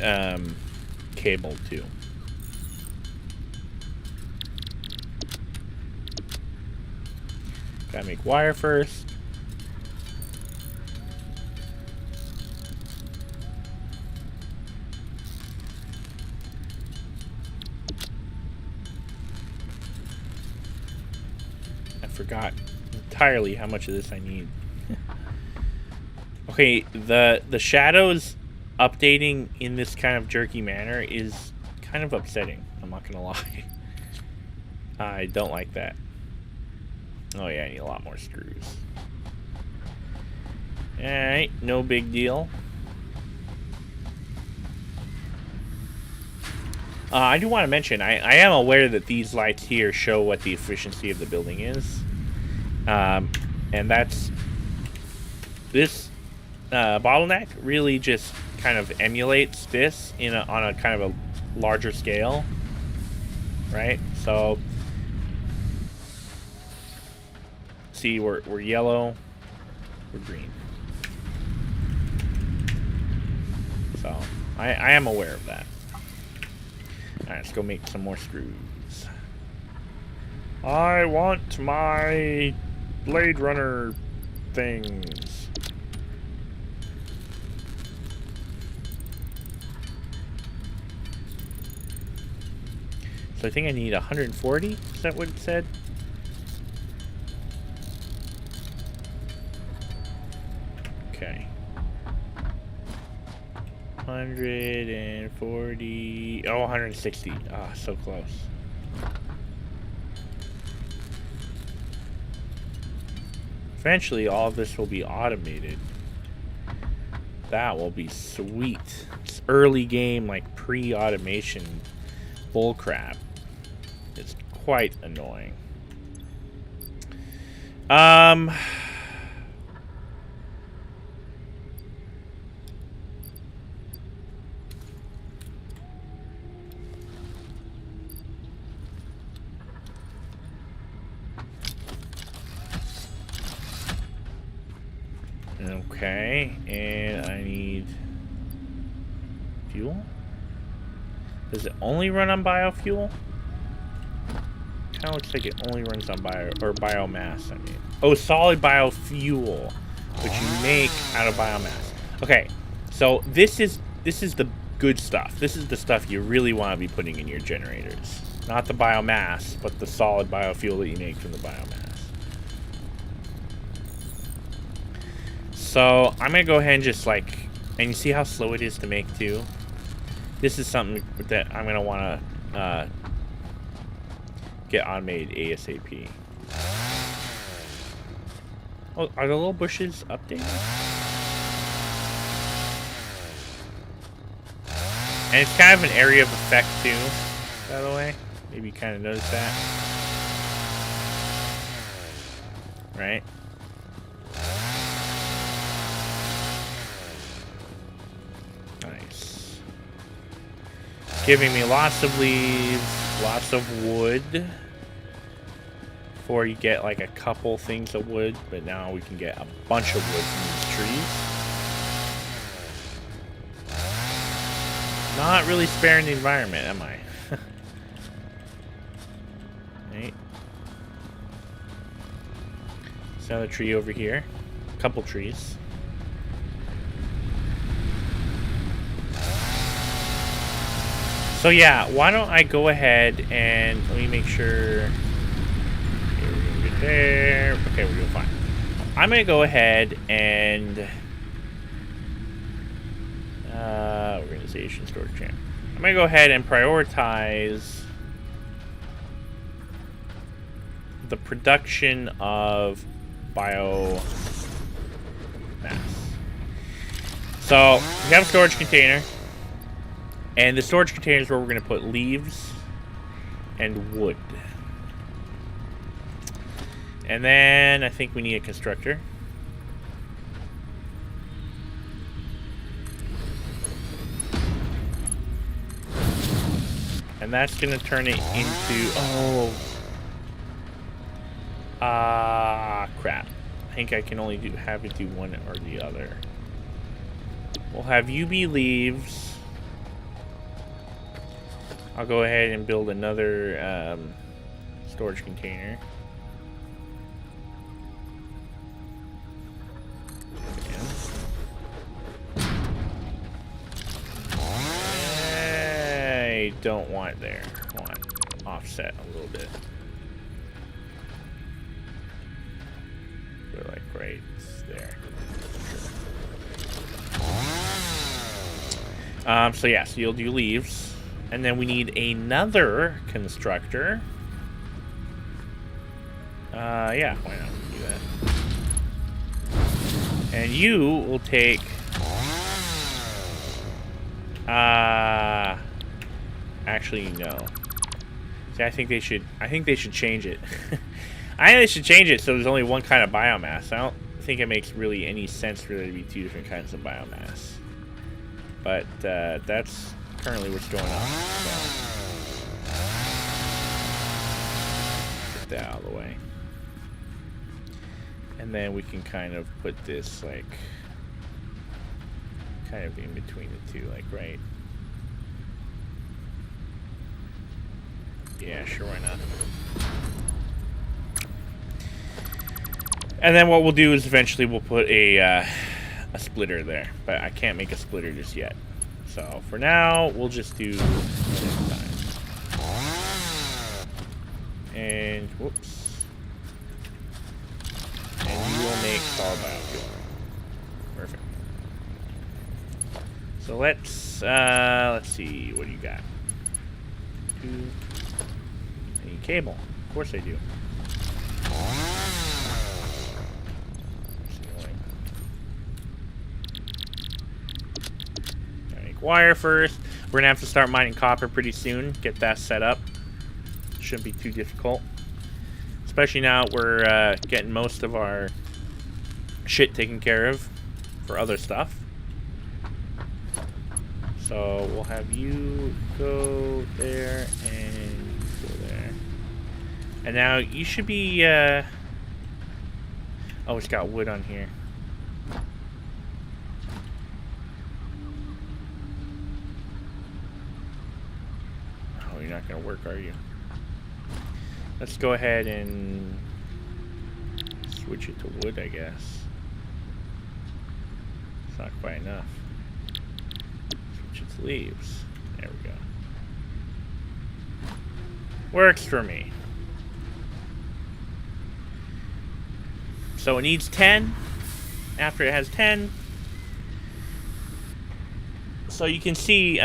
cable too. Gotta make wire first. forgot entirely how much of this I need. Okay, the shadows updating in this kind of jerky manner is kind of upsetting. I'm not gonna lie. I don't like that. Oh yeah, I need a lot more screws. Alright, no big deal. I do want to mention, I am aware that these lights here show what the efficiency of the building is. And that's... This bottleneck really just kind of emulates this on a kind of a larger scale. Right? So... See, we're yellow, we're green. So, I am aware of that. Alright, let's go make some more screws. I want my Blade Runner things. So I think I need 140? Is that what it said? Okay. 140. Oh, 160. Ah, so close. Eventually, all of this will be automated. That will be sweet. It's early game, like pre-automation bullcrap. It's quite annoying. Okay, and I need fuel. Does it only run on biofuel? Kind of looks like it only runs on biomass. I mean, oh, solid biofuel, which you make out of biomass. Okay, so this is the good stuff. This is the stuff you really want to be putting in your generators, not the biomass, but the solid biofuel that you make from the biomass. So I'm gonna go ahead and just and you see how slow it is to make too? This is something that I'm gonna wanna get automated ASAP. Oh, are the little bushes updated? And it's kind of an area of effect too, by the way. Maybe you kind of noticed that. Right? Nice. Giving me lots of leaves, lots of wood. Before you get like a couple things of wood, but now we can get a bunch of wood from these trees. Not really sparing the environment, am I? Right. There's another tree over here. A couple trees. So yeah, why don't I go ahead and let me make sure. Okay, we're gonna get there. Okay, we're doing fine. I'm gonna go ahead and organization storage champ. I'm gonna go ahead and prioritize the production of biomass. So we have a storage container. And the storage container is where we're going to put leaves and wood. And then I think we need a constructor. And that's going to turn it into... crap. I think I can only have it do one or the other. We'll have you be leaves. I'll go ahead and build another storage container. I don't want it there. I want it offset a little bit. right there. So yeah, so you'll do leaves. And then we need another constructor. Yeah, why not do that? And you will take... actually, no. See, I think they should change it. I think they should change it so there's only one kind of biomass. I don't think it makes really any sense for there to be two different kinds of biomass. But that's currently what's going on. So. Get that out of the way. And then we can kind of put this like kind of in between the two, like right. Yeah, sure, why not? And then what we'll do is eventually we'll put a splitter there, but I can't make a splitter just yet. So for now, we'll just do this time. And whoops. And you will make solid biofuel. Perfect. So let's see, what do you got? I need cable. Of course I do. Wire first. We're gonna have to start mining copper pretty soon. Get that set up. Shouldn't be too difficult. Especially now we're getting most of our shit taken care of for other stuff. So we'll have you go there and go there. And now you should be oh, it's got wood on here. You're not going to work, are you? Let's go ahead and switch it to wood, I guess. It's not quite enough. Switch it to leaves. There we go. Works for me. So it needs 10. After it has 10. So you can see...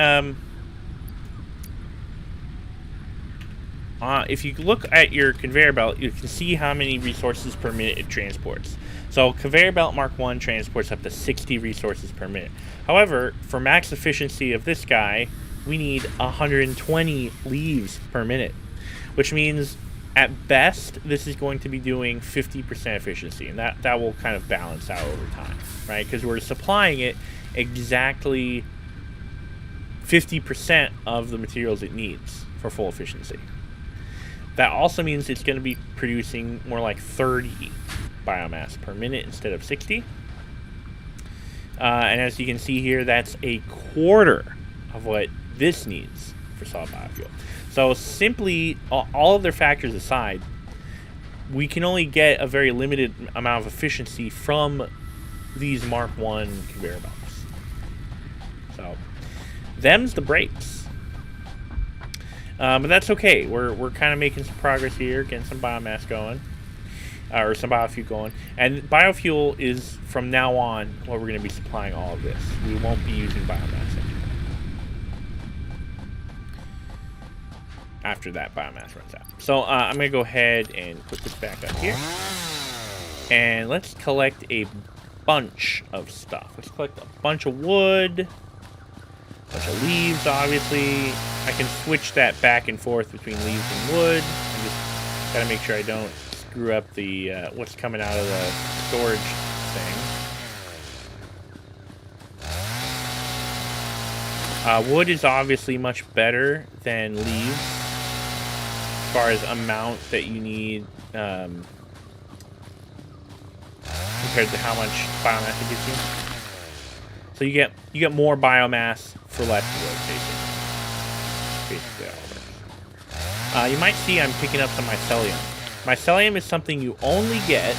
if you look at your conveyor belt, you can see how many resources per minute it transports. So conveyor belt Mark 1 transports up to 60 resources per minute. However, for max efficiency of this guy, we need 120 leaves per minute, which means at best this is going to be doing 50% efficiency, and that will kind of balance out over time, right? Because we're supplying it exactly 50% of the materials it needs for full efficiency. That also means it's going to be producing more like 30 biomass per minute instead of 60. And as you can see here, that's a quarter of what this needs for solid biofuel. So simply, all of their factors aside, we can only get a very limited amount of efficiency from these Mark 1 conveyor belts. So, them's the breaks. But that's okay. We're kind of making some progress here, getting some biomass going, or some biofuel going. And biofuel is from now on what we're going to be supplying all of this. We won't be using biomass anymore. After that biomass runs out. So I'm going to go ahead and put this back up here, and let's collect a bunch of stuff. Let's collect a bunch of wood. Bunch of leaves, obviously. I can switch that back and forth between leaves and wood. I just gotta make sure I don't screw up the what's coming out of the storage thing. Wood is obviously much better than leaves as far as amount that you need compared to how much biomass it gives you. So you get more biomass for less wood, basically all of it. You might see I'm picking up some mycelium. Mycelium is something you only get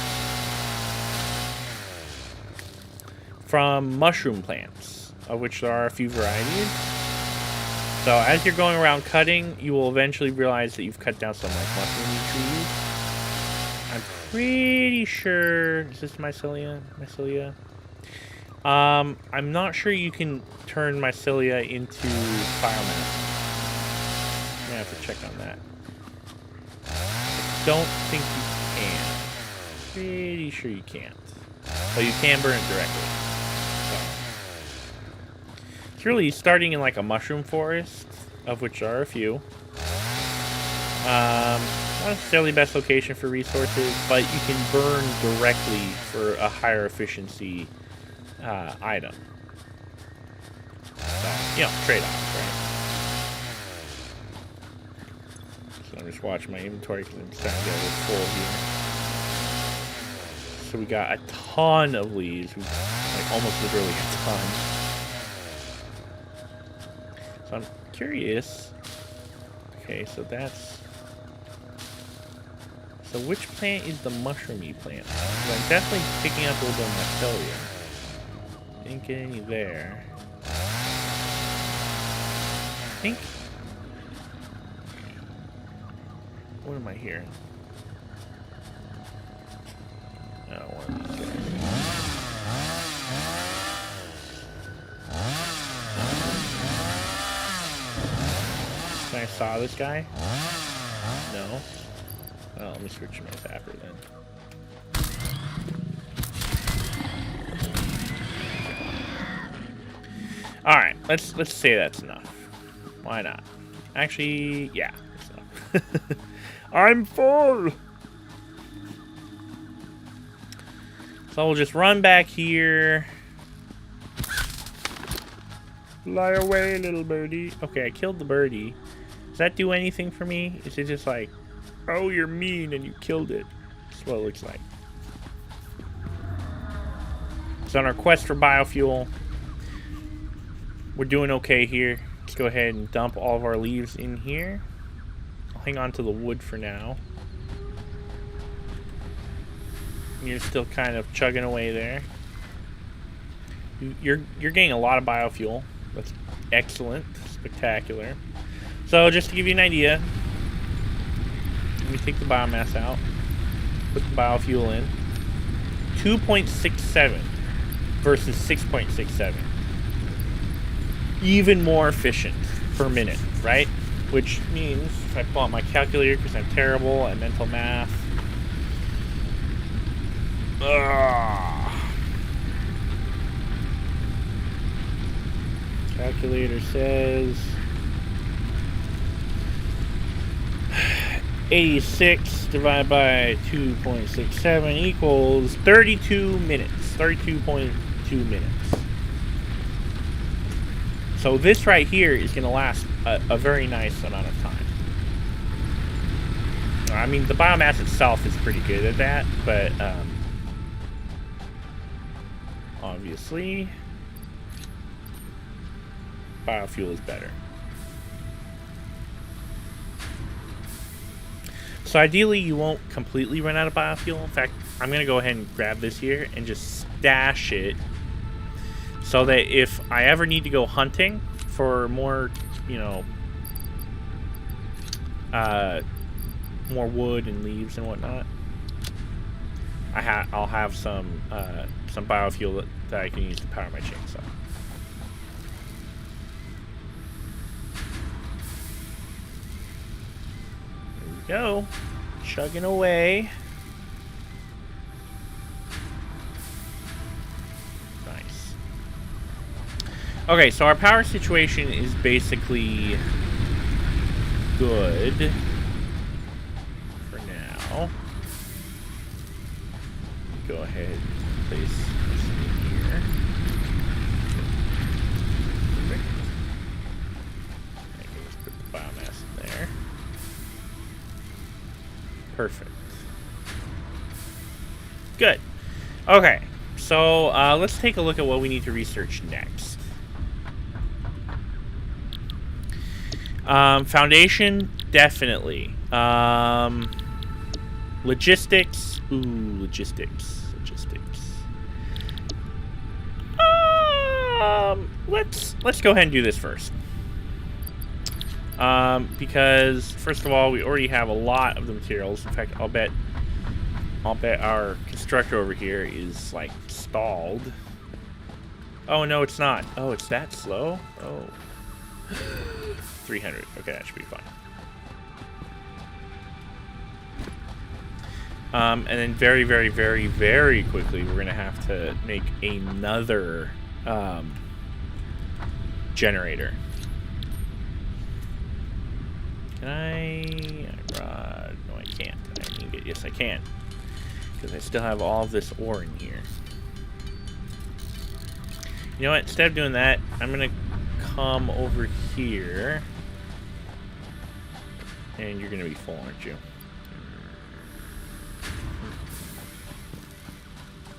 from mushroom plants, of which there are a few varieties. So as you're going around cutting, you will eventually realize that you've cut down some like mushroom trees. I'm pretty sure... Is this mycelia? Mycelia? I'm not sure you can turn mycelia into biomass. I'm gonna have to check on that. I don't think you can. Pretty sure you can't. But you can burn it directly. So. It's really starting in like a mushroom forest, of which there are a few. Not necessarily the best location for resources, but you can burn directly for a higher efficiency item. So, you know, trade-off, right? So I'm just watching my inventory because I'm starting to get a little full here. So we got a ton of leaves, like almost literally a ton. So I'm curious. Okay, so that's... So which plant is the mushroomy plant? I'm definitely picking up a little bit of mycelia. Didn't get any there. I think... What am I hearing? Oh, one of these guys. Can I saw this guy? No. Oh, let me switch my zapper then. All right, let's say that's enough. Why not? Actually, yeah, that's enough. I'm full. So we'll just run back here. Fly away, little birdie. Okay, I killed the birdie. Does that do anything for me? Is it just like, oh, you're mean and you killed it? That's what it looks like. So on our quest for biofuel, we're doing okay here. Let's go ahead and dump all of our leaves in here. I'll hang on to the wood for now. You're still kind of chugging away there. You're getting a lot of biofuel. That's excellent. Spectacular. So just to give you an idea, let me take the biomass out. Put the biofuel in. 2.67 versus 6.67. Even more efficient per minute, right? Which means, if I pull out my calculator because I'm terrible at mental math. Calculator says 86 divided by 2.67 equals 32 minutes. 32.2 minutes. So this right here is going to last a very nice amount of time. I mean, the biomass itself is pretty good at that, but obviously biofuel is better. So ideally you won't completely run out of biofuel. In fact, I'm going to go ahead and grab this here and just stash it so that if I ever need to go hunting for more, you know, more wood and leaves and whatnot, I'll have some biofuel that I can use to power my chainsaw. There we go, chugging away. Nice. Okay, so our power situation is basically good for now. Go ahead and place this in here. Perfect. I can just put the biomass in there. Perfect. Good. Okay, so let's take a look at what we need to research next. Foundation, definitely. Logistics. Ooh, logistics. Let's go ahead and do this first. Because first of all, we already have a lot of the materials. In fact, I'll bet I'll bet our constructor over here is, like, stalled. Oh, no, it's not. Oh, it's that slow? Oh. 300. Okay, that should be fine. And then very, very, very, very quickly, we're going to have to make another generator. Can I... no, I can't. I need it. Yes, I can. Because I still have all of this ore in here. You know what? Instead of doing that, I'm going to come over here. And you're going to be full, aren't you?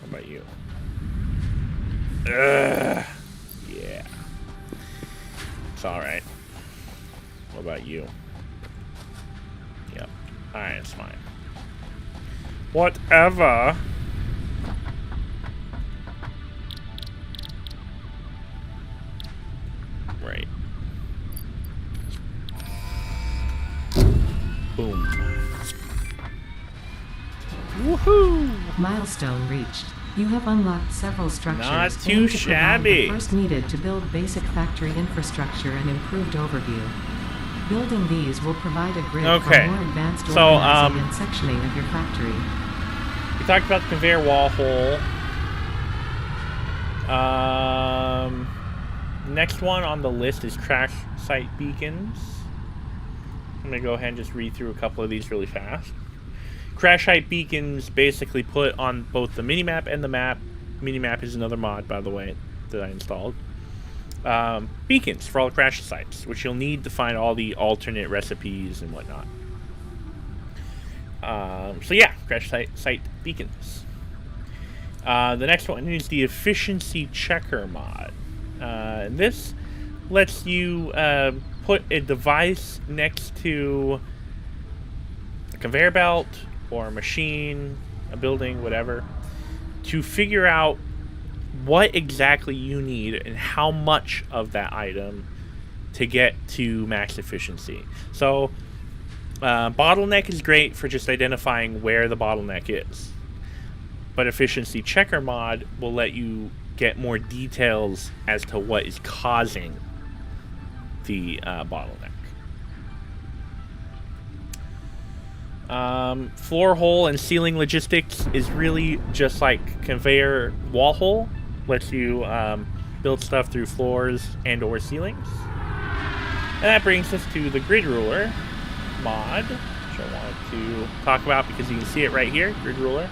How about you? Ugh. Yeah. It's alright. What about you? Yep. Alright, it's fine. Whatever. Right. Boom. Woohoo!
Milestone reached. You have unlocked several structures.
Not too
aimed to provide
shabby.
the first needed to build basic factory infrastructure and improved overview. Building these will provide a grid
Okay.
for more advanced
So,
organizing and sectioning of your factory.
We talked about the conveyor wall hole. Next one on the list is crash site beacons. I'm going to go ahead and just read through a couple of these really fast. Crash site beacons basically put on both the minimap and the map. Minimap is another mod, by the way, that I installed. Beacons for all the crash sites, which you'll need to find all the alternate recipes and whatnot. So yeah, crash site beacons. The next one is the efficiency checker mod. And this lets you put a device next to a conveyor belt or a machine, a building, whatever, to figure out what exactly you need and how much of that item to get to max efficiency. So bottleneck is great for just identifying where the bottleneck is, but efficiency checker mod will let you get more details as to what is causing the bottleneck. Floor hole and ceiling logistics is really just like conveyor wall hole. Lets you build stuff through floors and or ceilings. And that brings us to the grid ruler mod, which I wanted to talk about because you can see it right here, grid ruler.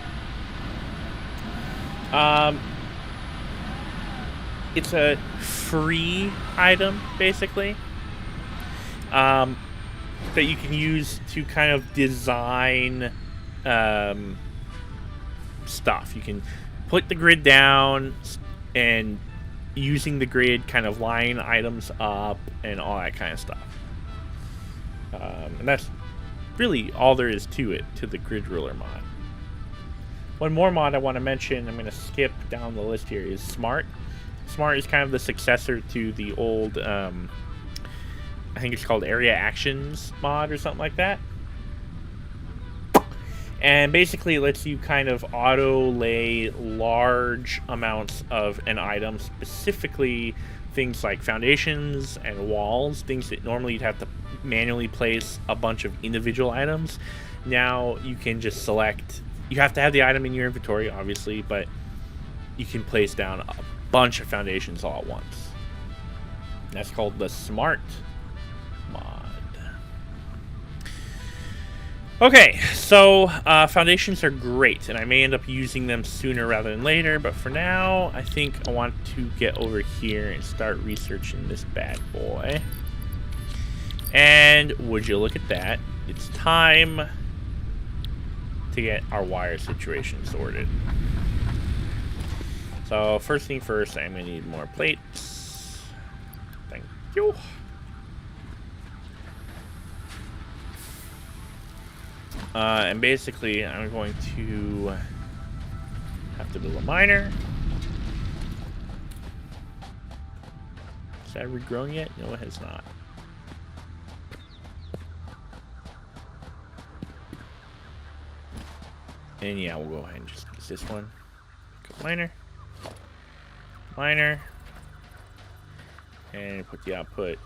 It's a free item, basically, that you can use to kind of design stuff. You can put the grid down and using the grid kind of line items up and all that kind of stuff. And that's really all there is to it, to the grid ruler mod. One more mod I want to mention, I'm going to skip down the list here, is Smart. Smart is kind of the successor to the old, I think it's called Area Actions mod or something like that. And basically it lets you kind of auto-lay large amounts of an item, specifically things like foundations and walls, things that normally you'd have to manually place a bunch of individual items. Now you can just select, you have to have the item in your inventory, obviously, but you can place down a bunch of foundations all at once. That's called the Smart mod. Okay, so foundations are great, and I may end up using them sooner rather than later, but for now, I think I want to get over here and start researching this bad boy. And would you look at that, it's time to get our wire situation sorted. So first thing first, I'm going to need more plates. Thank you. And basically, I'm going to have to build a miner. Is that regrown yet? No, it has not. And yeah, we'll go ahead and just use this one. Miner. Miner. And put the output.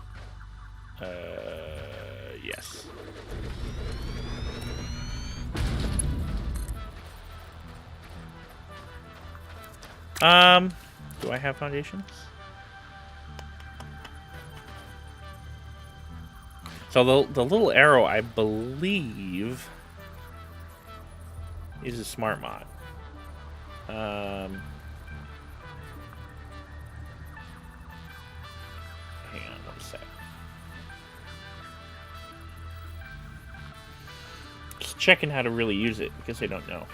Yes. Do I have foundations? So the little arrow, I believe, is a smart mod. Hang on one sec. Just checking how to really use it because I don't know.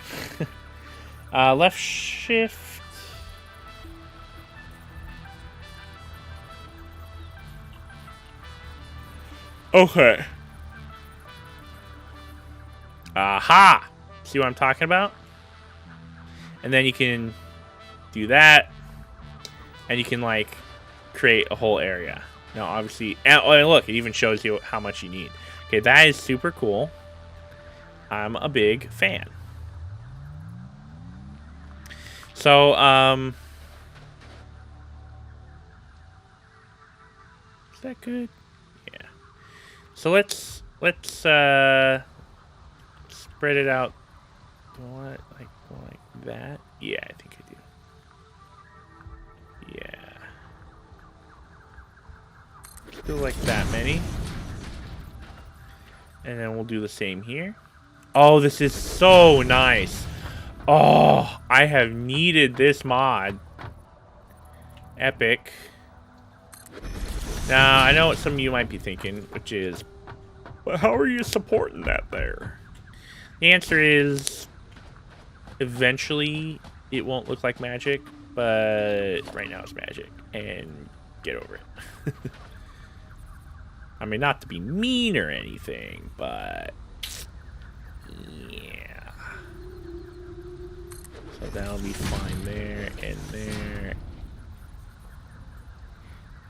Left shift. Okay. Aha! See what I'm talking about? And then you can do that. And you can, like, create a whole area. Now, obviously... And look, it even shows you how much you need. Okay, that is super cool. I'm a big fan. So, is that good? Yeah. So let's spread it out. Do I want it like that? Yeah, I think I do. Yeah. Let's do like that many. And then we'll do the same here. Oh, this is so nice. Oh, I have needed this mod. Epic. Now, I know what some of you might be thinking, which is, but how are you supporting that there? The answer is, eventually, it won't look like magic, but right now it's magic, and get over it. I mean, not to be mean or anything, but yeah. So that'll be fine there, and there.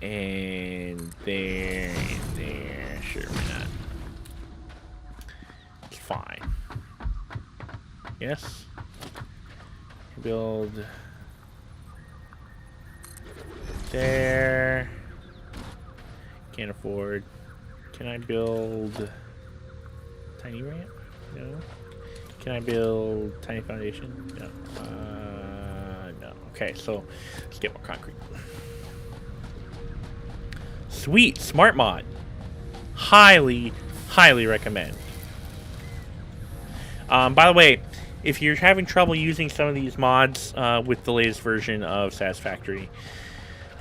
And there, and there. Sure, why not? It's fine. Yes? Build there. Can't afford. Can I build tiny ramp? No. Can I build tiny foundation? No. No. Okay, so let's get more concrete. Sweet, smart mod. Highly, highly recommend. By the way, if you're having trouble using some of these mods with the latest version of Satisfactory,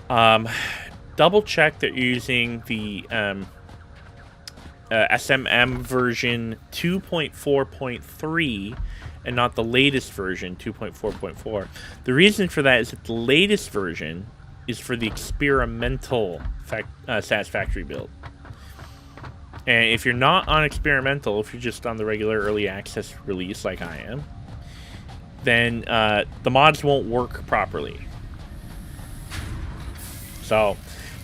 double check that you're using the SMM version 2.4.3 and not the latest version 2.4.4. The reason for that is that the latest version is for the experimental Satisfactory build. And if you're not on experimental, if you're just on the regular early access release like I am, then the mods won't work properly. So,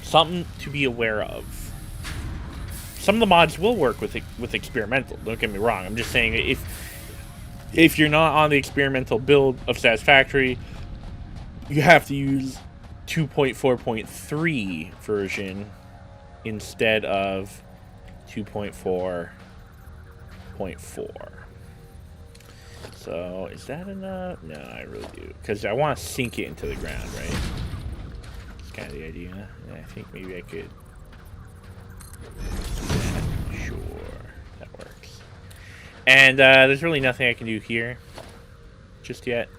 something to be aware of. Some of the mods will work with experimental. Don't get me wrong. I'm just saying if you're not on the experimental build of Satisfactory, you have to use 2.4.3 version instead of 2.4.4. So, is that enough? No, I really do. Because I want to sink it into the ground, right? That's kind of the idea. And I think maybe I could... Yeah, sure. That works. And there's really nothing I can do here just yet.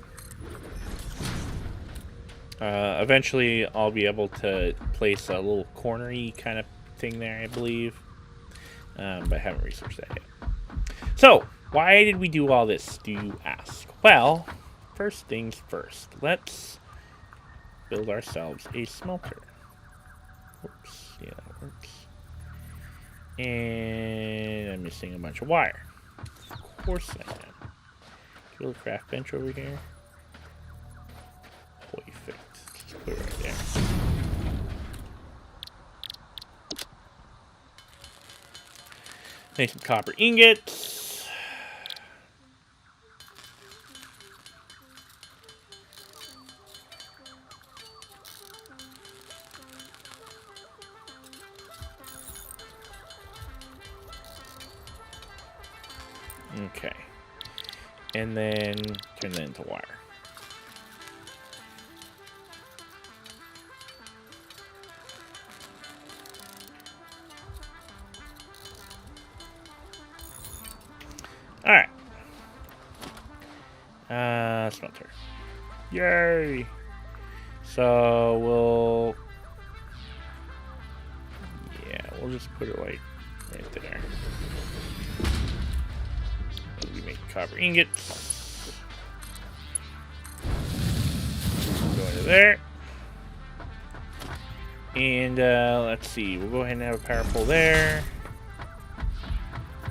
Eventually, I'll be able to place a little corner-y kind of thing there, I believe. But I haven't researched that yet. So, why did we do all this, do you ask? Well, first things first. Let's build ourselves a smelter. Oops. Yeah, that works. And I'm missing a bunch of wire. Of course I am. Build a craft bench over here. Perfect. Just put it right there. Make some copper ingots. Okay. And then turn that into wire. Alright. Smelter. Yay! So we'll... Yeah, we'll just put it like right there. We make copper ingots. Go into there. And let's see, we'll go ahead and have a power pole there.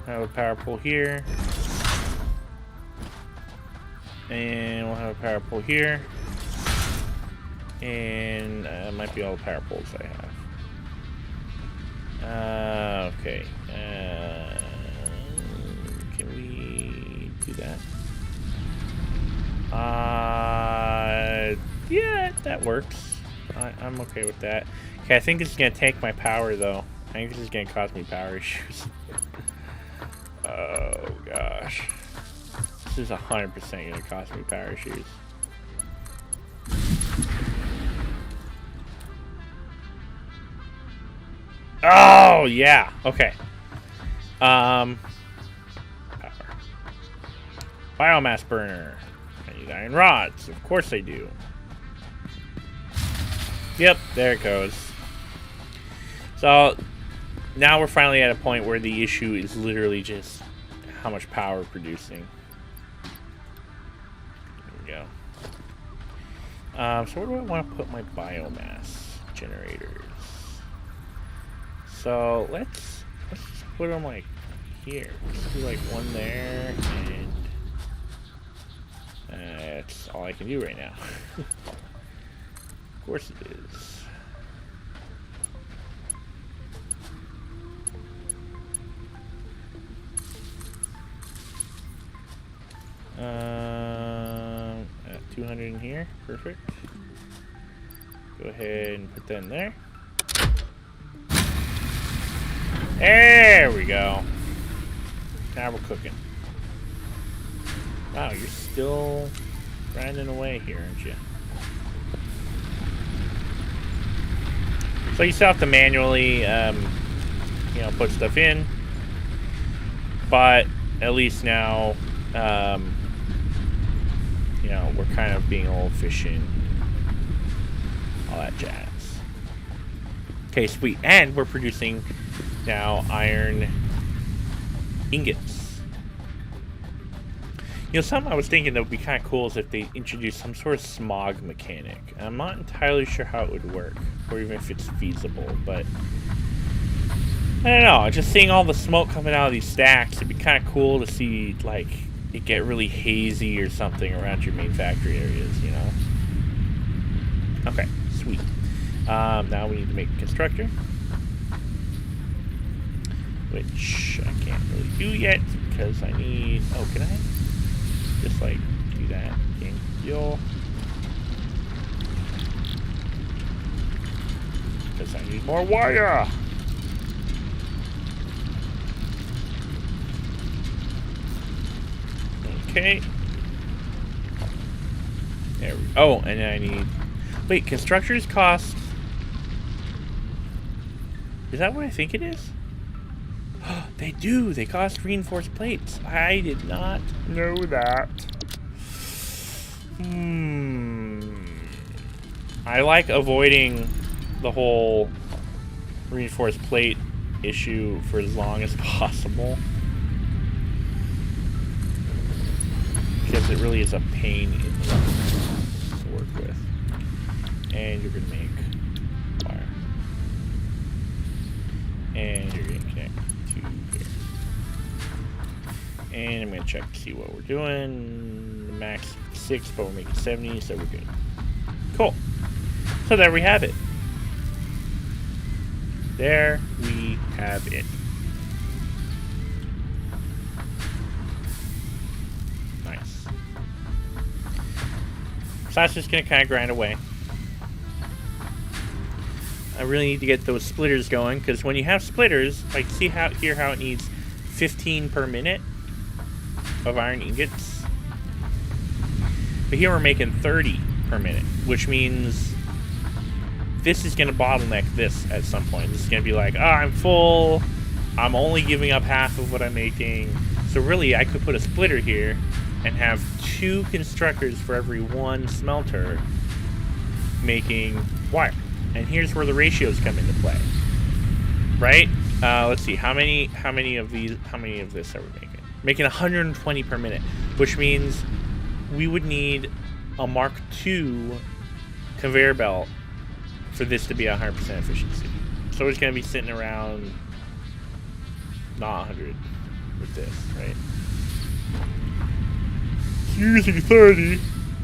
Have a power pole here. And we'll have a power pole here. And might be all the power poles I have. Okay. Can we do that? Yeah, that works. I'm okay with that. Okay, I think this is going to take my power, though. I think this is going to cause me power issues. Oh, gosh. This is 100% going to cause me power issues. Oh, yeah. Okay. Power. Biomass burner. I need iron rods. Of course I do. Yep, there it goes. So, now we're finally at a point where the issue is literally just how much power we're producing. There we go. So where do I want to put my biomass generators? So let's just put them like here. Let's do like one there, and that's all I can do right now. Of course it is. At 200 in here, perfect. Go ahead and put that in there. There we go. Now we're cooking. Wow, you're still grinding away here, aren't you? So you still have to manually, put stuff in. But at least now, we're kind of being a little efficient. All that jazz. Okay, sweet. And we're producing now iron ingots. Something I was thinking that would be kind of cool is if they introduced some sort of smog mechanic. I'm not entirely sure how it would work, or even if it's feasible, but I don't know. Just seeing all the smoke coming out of these stacks, it'd be kind of cool to see, like, it get really hazy or something around your main factory areas, Okay, sweet. Now we need to make a constructor, which I can't really do yet because I need... Oh, can I just, like, do that? Game deal. Because I need more wire. Okay. There we go. Oh, and then I need... Wait, constructors cost... Is that what I think it is? They do. They cost reinforced plates. I did not know that. I like avoiding the whole reinforced plate issue for as long as possible, because it really is a pain in the butt to work with. And you're going to make wire. And you're going to connect to here. And I'm going to check to see what we're doing. Max 6, but we're making 70, so we're good. Cool. So there we have it. There we have it. Nice. So that's just going to kind of grind away. I really need to get those splitters going, because when you have splitters, like, see how here how it needs 15 per minute? of iron ingots. But here we're making 30 per minute, which means this is going to bottleneck this at some point. This is going to be like, I'm full. I'm only giving up half of what I'm making. So really, I could put a splitter here and have 2 constructors for every 1 smelter making wire. And here's where the ratios come into play. Right? Let's see. How many of this are we making? Making 120 per minute, which means we would need a Mark II conveyor belt for this to be 100% efficiency. So it's going to be sitting around not 100 with this, right? So you're using 30,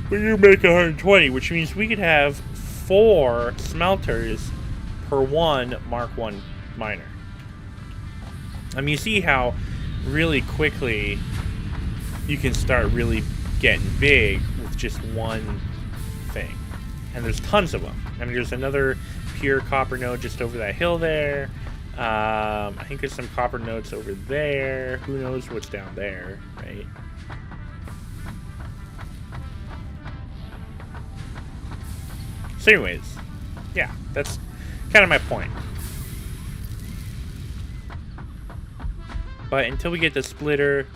but you're making 120, which means we could have 4 smelters per 1 Mark I miner. I mean, you see how really quickly you can start really getting big with just one thing. And there's tons of them. I mean, there's another pure copper node just over that hill there. I think there's some copper nodes over there. Who knows what's down there, right? So anyways, yeah, that's kind of my point. But until we get the splitter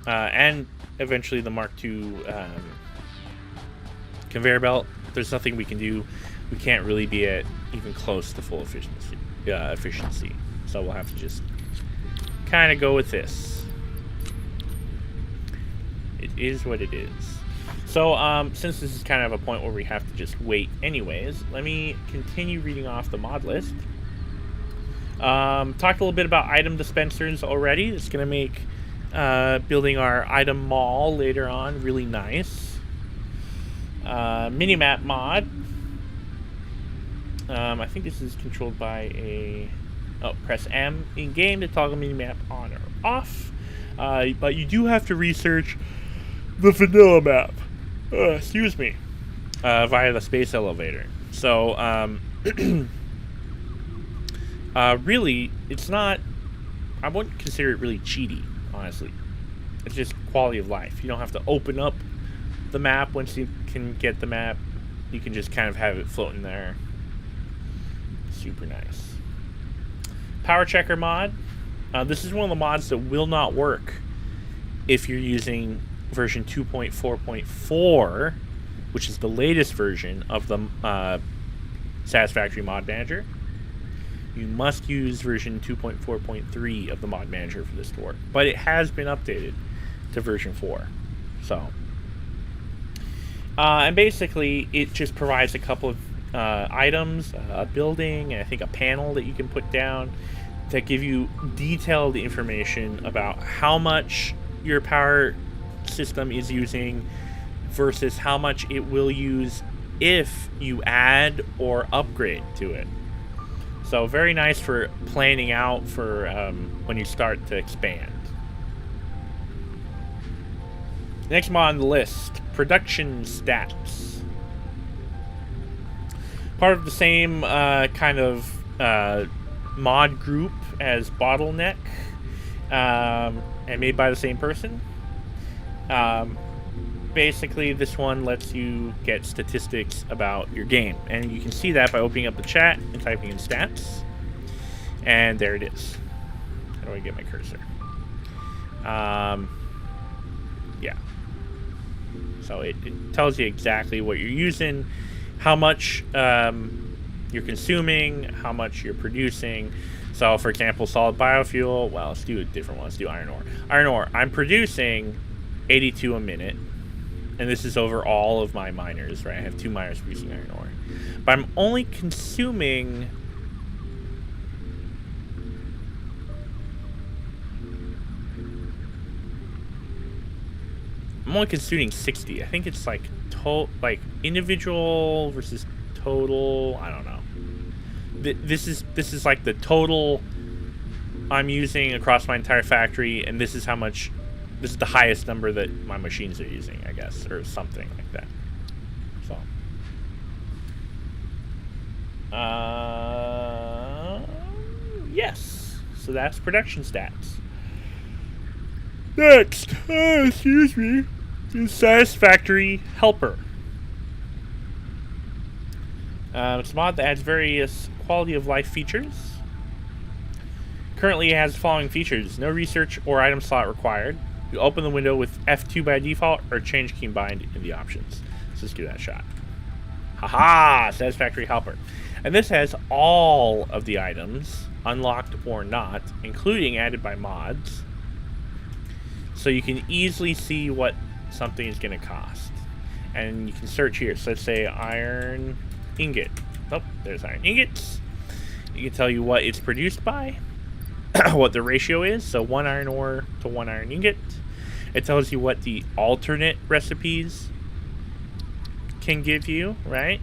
and eventually the Mark II conveyor belt, there's nothing we can do. We can't really be at even close to full efficiency. So we'll have to just kind of go with this. It is what it is. So since this is kind of a point where we have to just wait anyways, let me continue reading off the mod list. Talked a little bit about item dispensers already. It's going to make building our item mall later on really nice. Minimap mod. I think this is controlled by a... Oh, press M in-game to toggle minimap on or off. But you do have to research the vanilla map. Excuse me. Via the space elevator. So, really, it's not... I wouldn't consider it really cheaty, honestly. It's just quality of life. You don't have to open up the map once you can get the map. You can just kind of have it floating there. Super nice. Power checker mod. This is one of the mods that will not work if you're using version 2.4.4, which is the latest version of the Satisfactory mod manager. You must use version 2.4.3 of the mod manager for this to work, but it has been updated to version 4. So, and basically, it just provides a couple of items, a building, and I think a panel that you can put down that give you detailed information about how much your power system is using versus how much it will use if you add or upgrade to it. So very nice for planning out for when you start to expand. Next mod on the list, production stats. Part of the same kind of mod group as Bottleneck, and made by the same person. Basically, this one lets you get statistics about your game, and you can see that by opening up the chat and typing in stats. And there it is. How do I get my cursor? Yeah. So it tells you exactly what you're using, how much you're consuming, how much you're producing. So, for example, solid biofuel. Well, let's do a different one. Let's do iron ore. Iron ore. I'm producing 82 a minute. And this is over all of my miners, right? I have 2 miners producing iron ore. But I'm only consuming... I'm only consuming 60. I think it's like individual versus total. I don't know. This is like the total I'm using across my entire factory, and this is how much... This is the highest number that my machines are using, I guess, or something like that. So, yes. So that's production stats. Next, excuse me, is Satisfactory Helper. It's a mod that adds various quality of life features. Currently, it has the following features: no research or item slot required. You open the window with F2 by default, or change key bind in the options. Let's just give that a shot. Haha! Satisfactory Helper. And this has all of the items, unlocked or not, including added by mods. So you can easily see what something is going to cost. And you can search here. So let's say iron ingot. Oh, there's iron ingots. You can tell you what it's produced by, what the ratio is. So 1 iron ore to 1 iron ingot. It tells you what the alternate recipes can give you, right?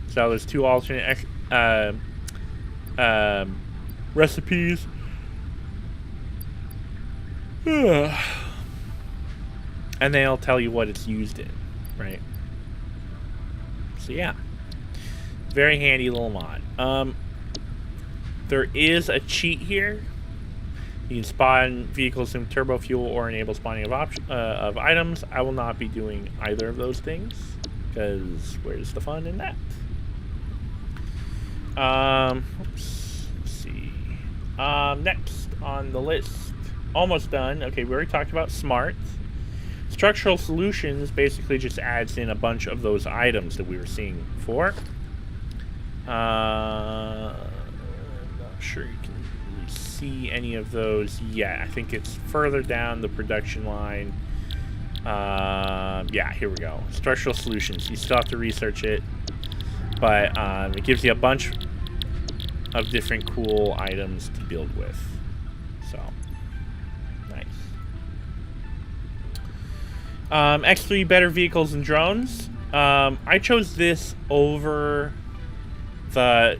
So there's 2 alternate recipes. And they'll tell you what it's used in, right? So yeah, very handy little mod. There is a cheat here. You can spawn vehicles in turbo fuel or enable spawning of items. I will not be doing either of those things, because where's the fun in that? Let's see. Next on the list, almost done. Okay, we already talked about smart. Structural solutions basically just adds in a bunch of those items that we were seeing before. I'm not sure you can really see any of those yet. I think it's further down the production line. Yeah, here we go. Structural solutions. You still have to research it, but it gives you a bunch of different cool items to build with. So, nice. X3 better vehicles and drones. I chose this over the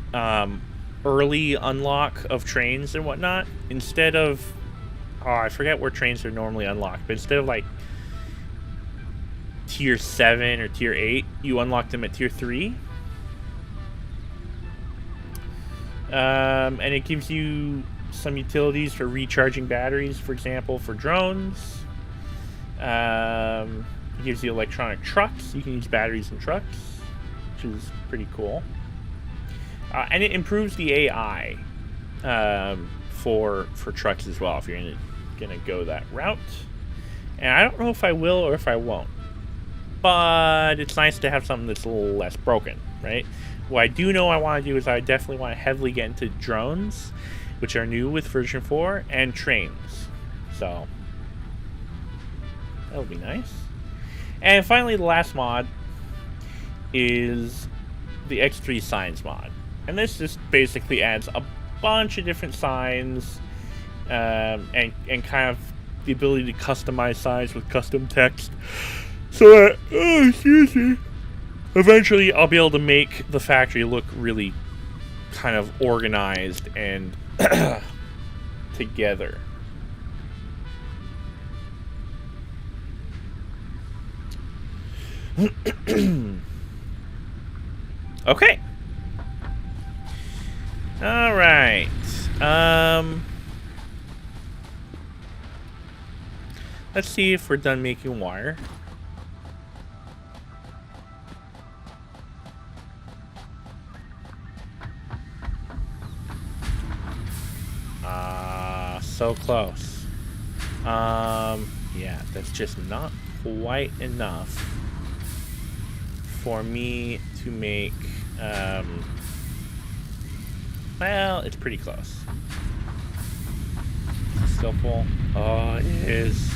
early unlock of trains and whatnot. Instead of, I forget where trains are normally unlocked, but instead of like tier 7 or tier 8, you unlock them at tier 3. And it gives you some utilities for recharging batteries, for example, for drones. It gives you electronic trucks. You can use batteries in trucks, which is pretty cool. And it improves the AI for trucks as well, if you're gonna go that route. And I don't know if I will or if I won't, but it's nice to have something that's a little less broken, right? What I do know I want to do is I definitely want to heavily get into drones, which are new with version 4, and trains. So that'll be nice. And finally, the last mod is the X3 signs mod. And this just basically adds a bunch of different signs and kind of the ability to customize signs with custom text. So that, excuse me, eventually I'll be able to make the factory look really kind of organized and together. Okay. All right. Let's see if we're done making wire. So close. Yeah, that's just not quite enough for me to make, well, it's pretty close. Still full. Oh, it is.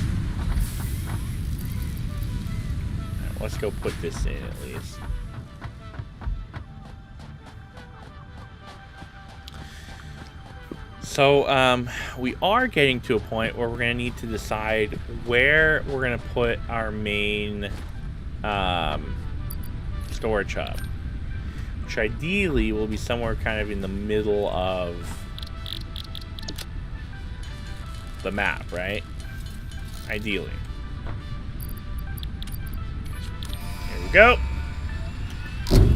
Right, let's go put this in at least. So, we are getting to a point where we're going to need to decide where we're going to put our main storage hub, which ideally will be somewhere kind of in the middle of the map, right? Ideally. Here we go.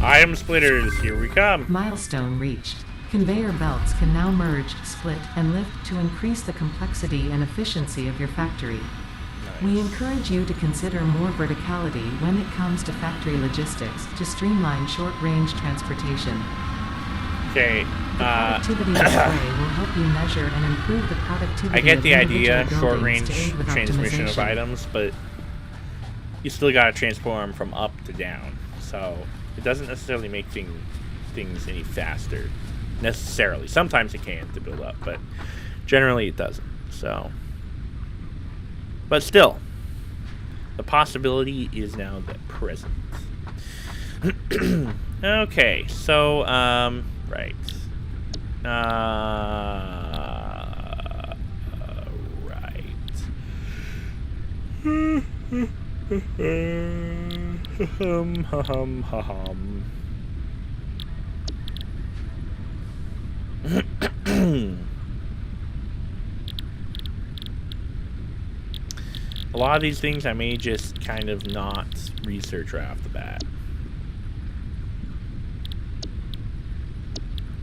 Item splitters, here we come.
Milestone reached. Conveyor belts can now merge, split, and lift to increase the complexity and efficiency of your factory.
Nice.
We encourage you to consider more verticality when it comes to factory logistics to streamline short-range transportation.
Okay.
The productivity display will help you measure and improve the productivity.
I get
of
the idea,
individual
short-range
buildings to aid with
transmission of
optimization.
items, but you still gotta transport them from up to down. So it doesn't necessarily make things any faster. Necessarily. Sometimes it can to build up, but generally it doesn't. So, but still, the possibility is now the present. Okay, so right. A lot of these things I may just kind of not research right off the bat.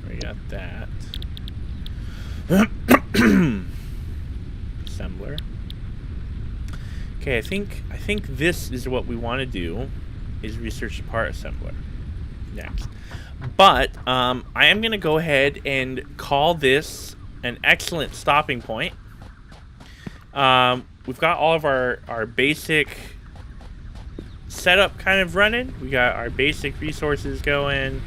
We got that. Assembler. Okay, I think this is what we want to do, is research the part assembler next. But I am going to go ahead and call this an excellent stopping point. We've got all of our basic setup kind of running. We got our basic resources going.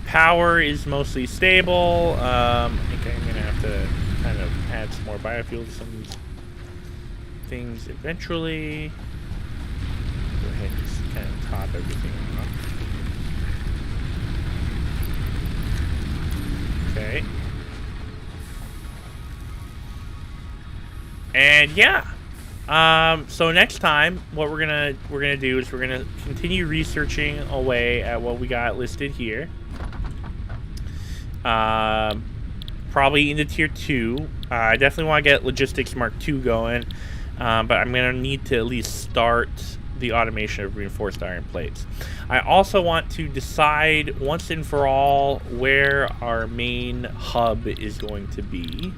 Power is mostly stable. I think I'm going to have to kind of add some more biofuel to some of these things eventually. Go ahead and just kind of top everything off. Okay. And yeah. So next time, what we're gonna do is we're gonna continue researching away at what we got listed here. Probably into tier 2. I definitely want to get Logistics Mark II going, but I'm gonna need to at least start the automation of reinforced iron plates. I also want to decide once and for all where our main hub is going to be.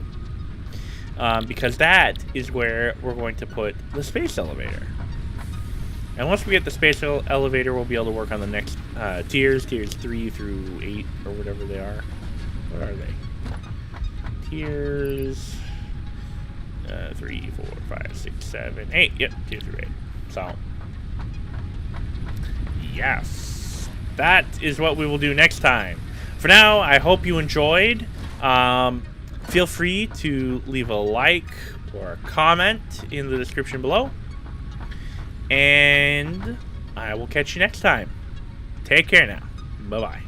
Because that is where we're going to put the space elevator. And once we get the space elevator, we'll be able to work on the next tiers 3 through 8, or whatever they are. What are they? Tiers 3, 4, 5, 6, 7, 8. Yep, tier through 8. So, yes. That is what we will do next time. For now, I hope you enjoyed. Feel free to leave a like or a comment in the description below. And I will catch you next time. Take care now. Bye-bye.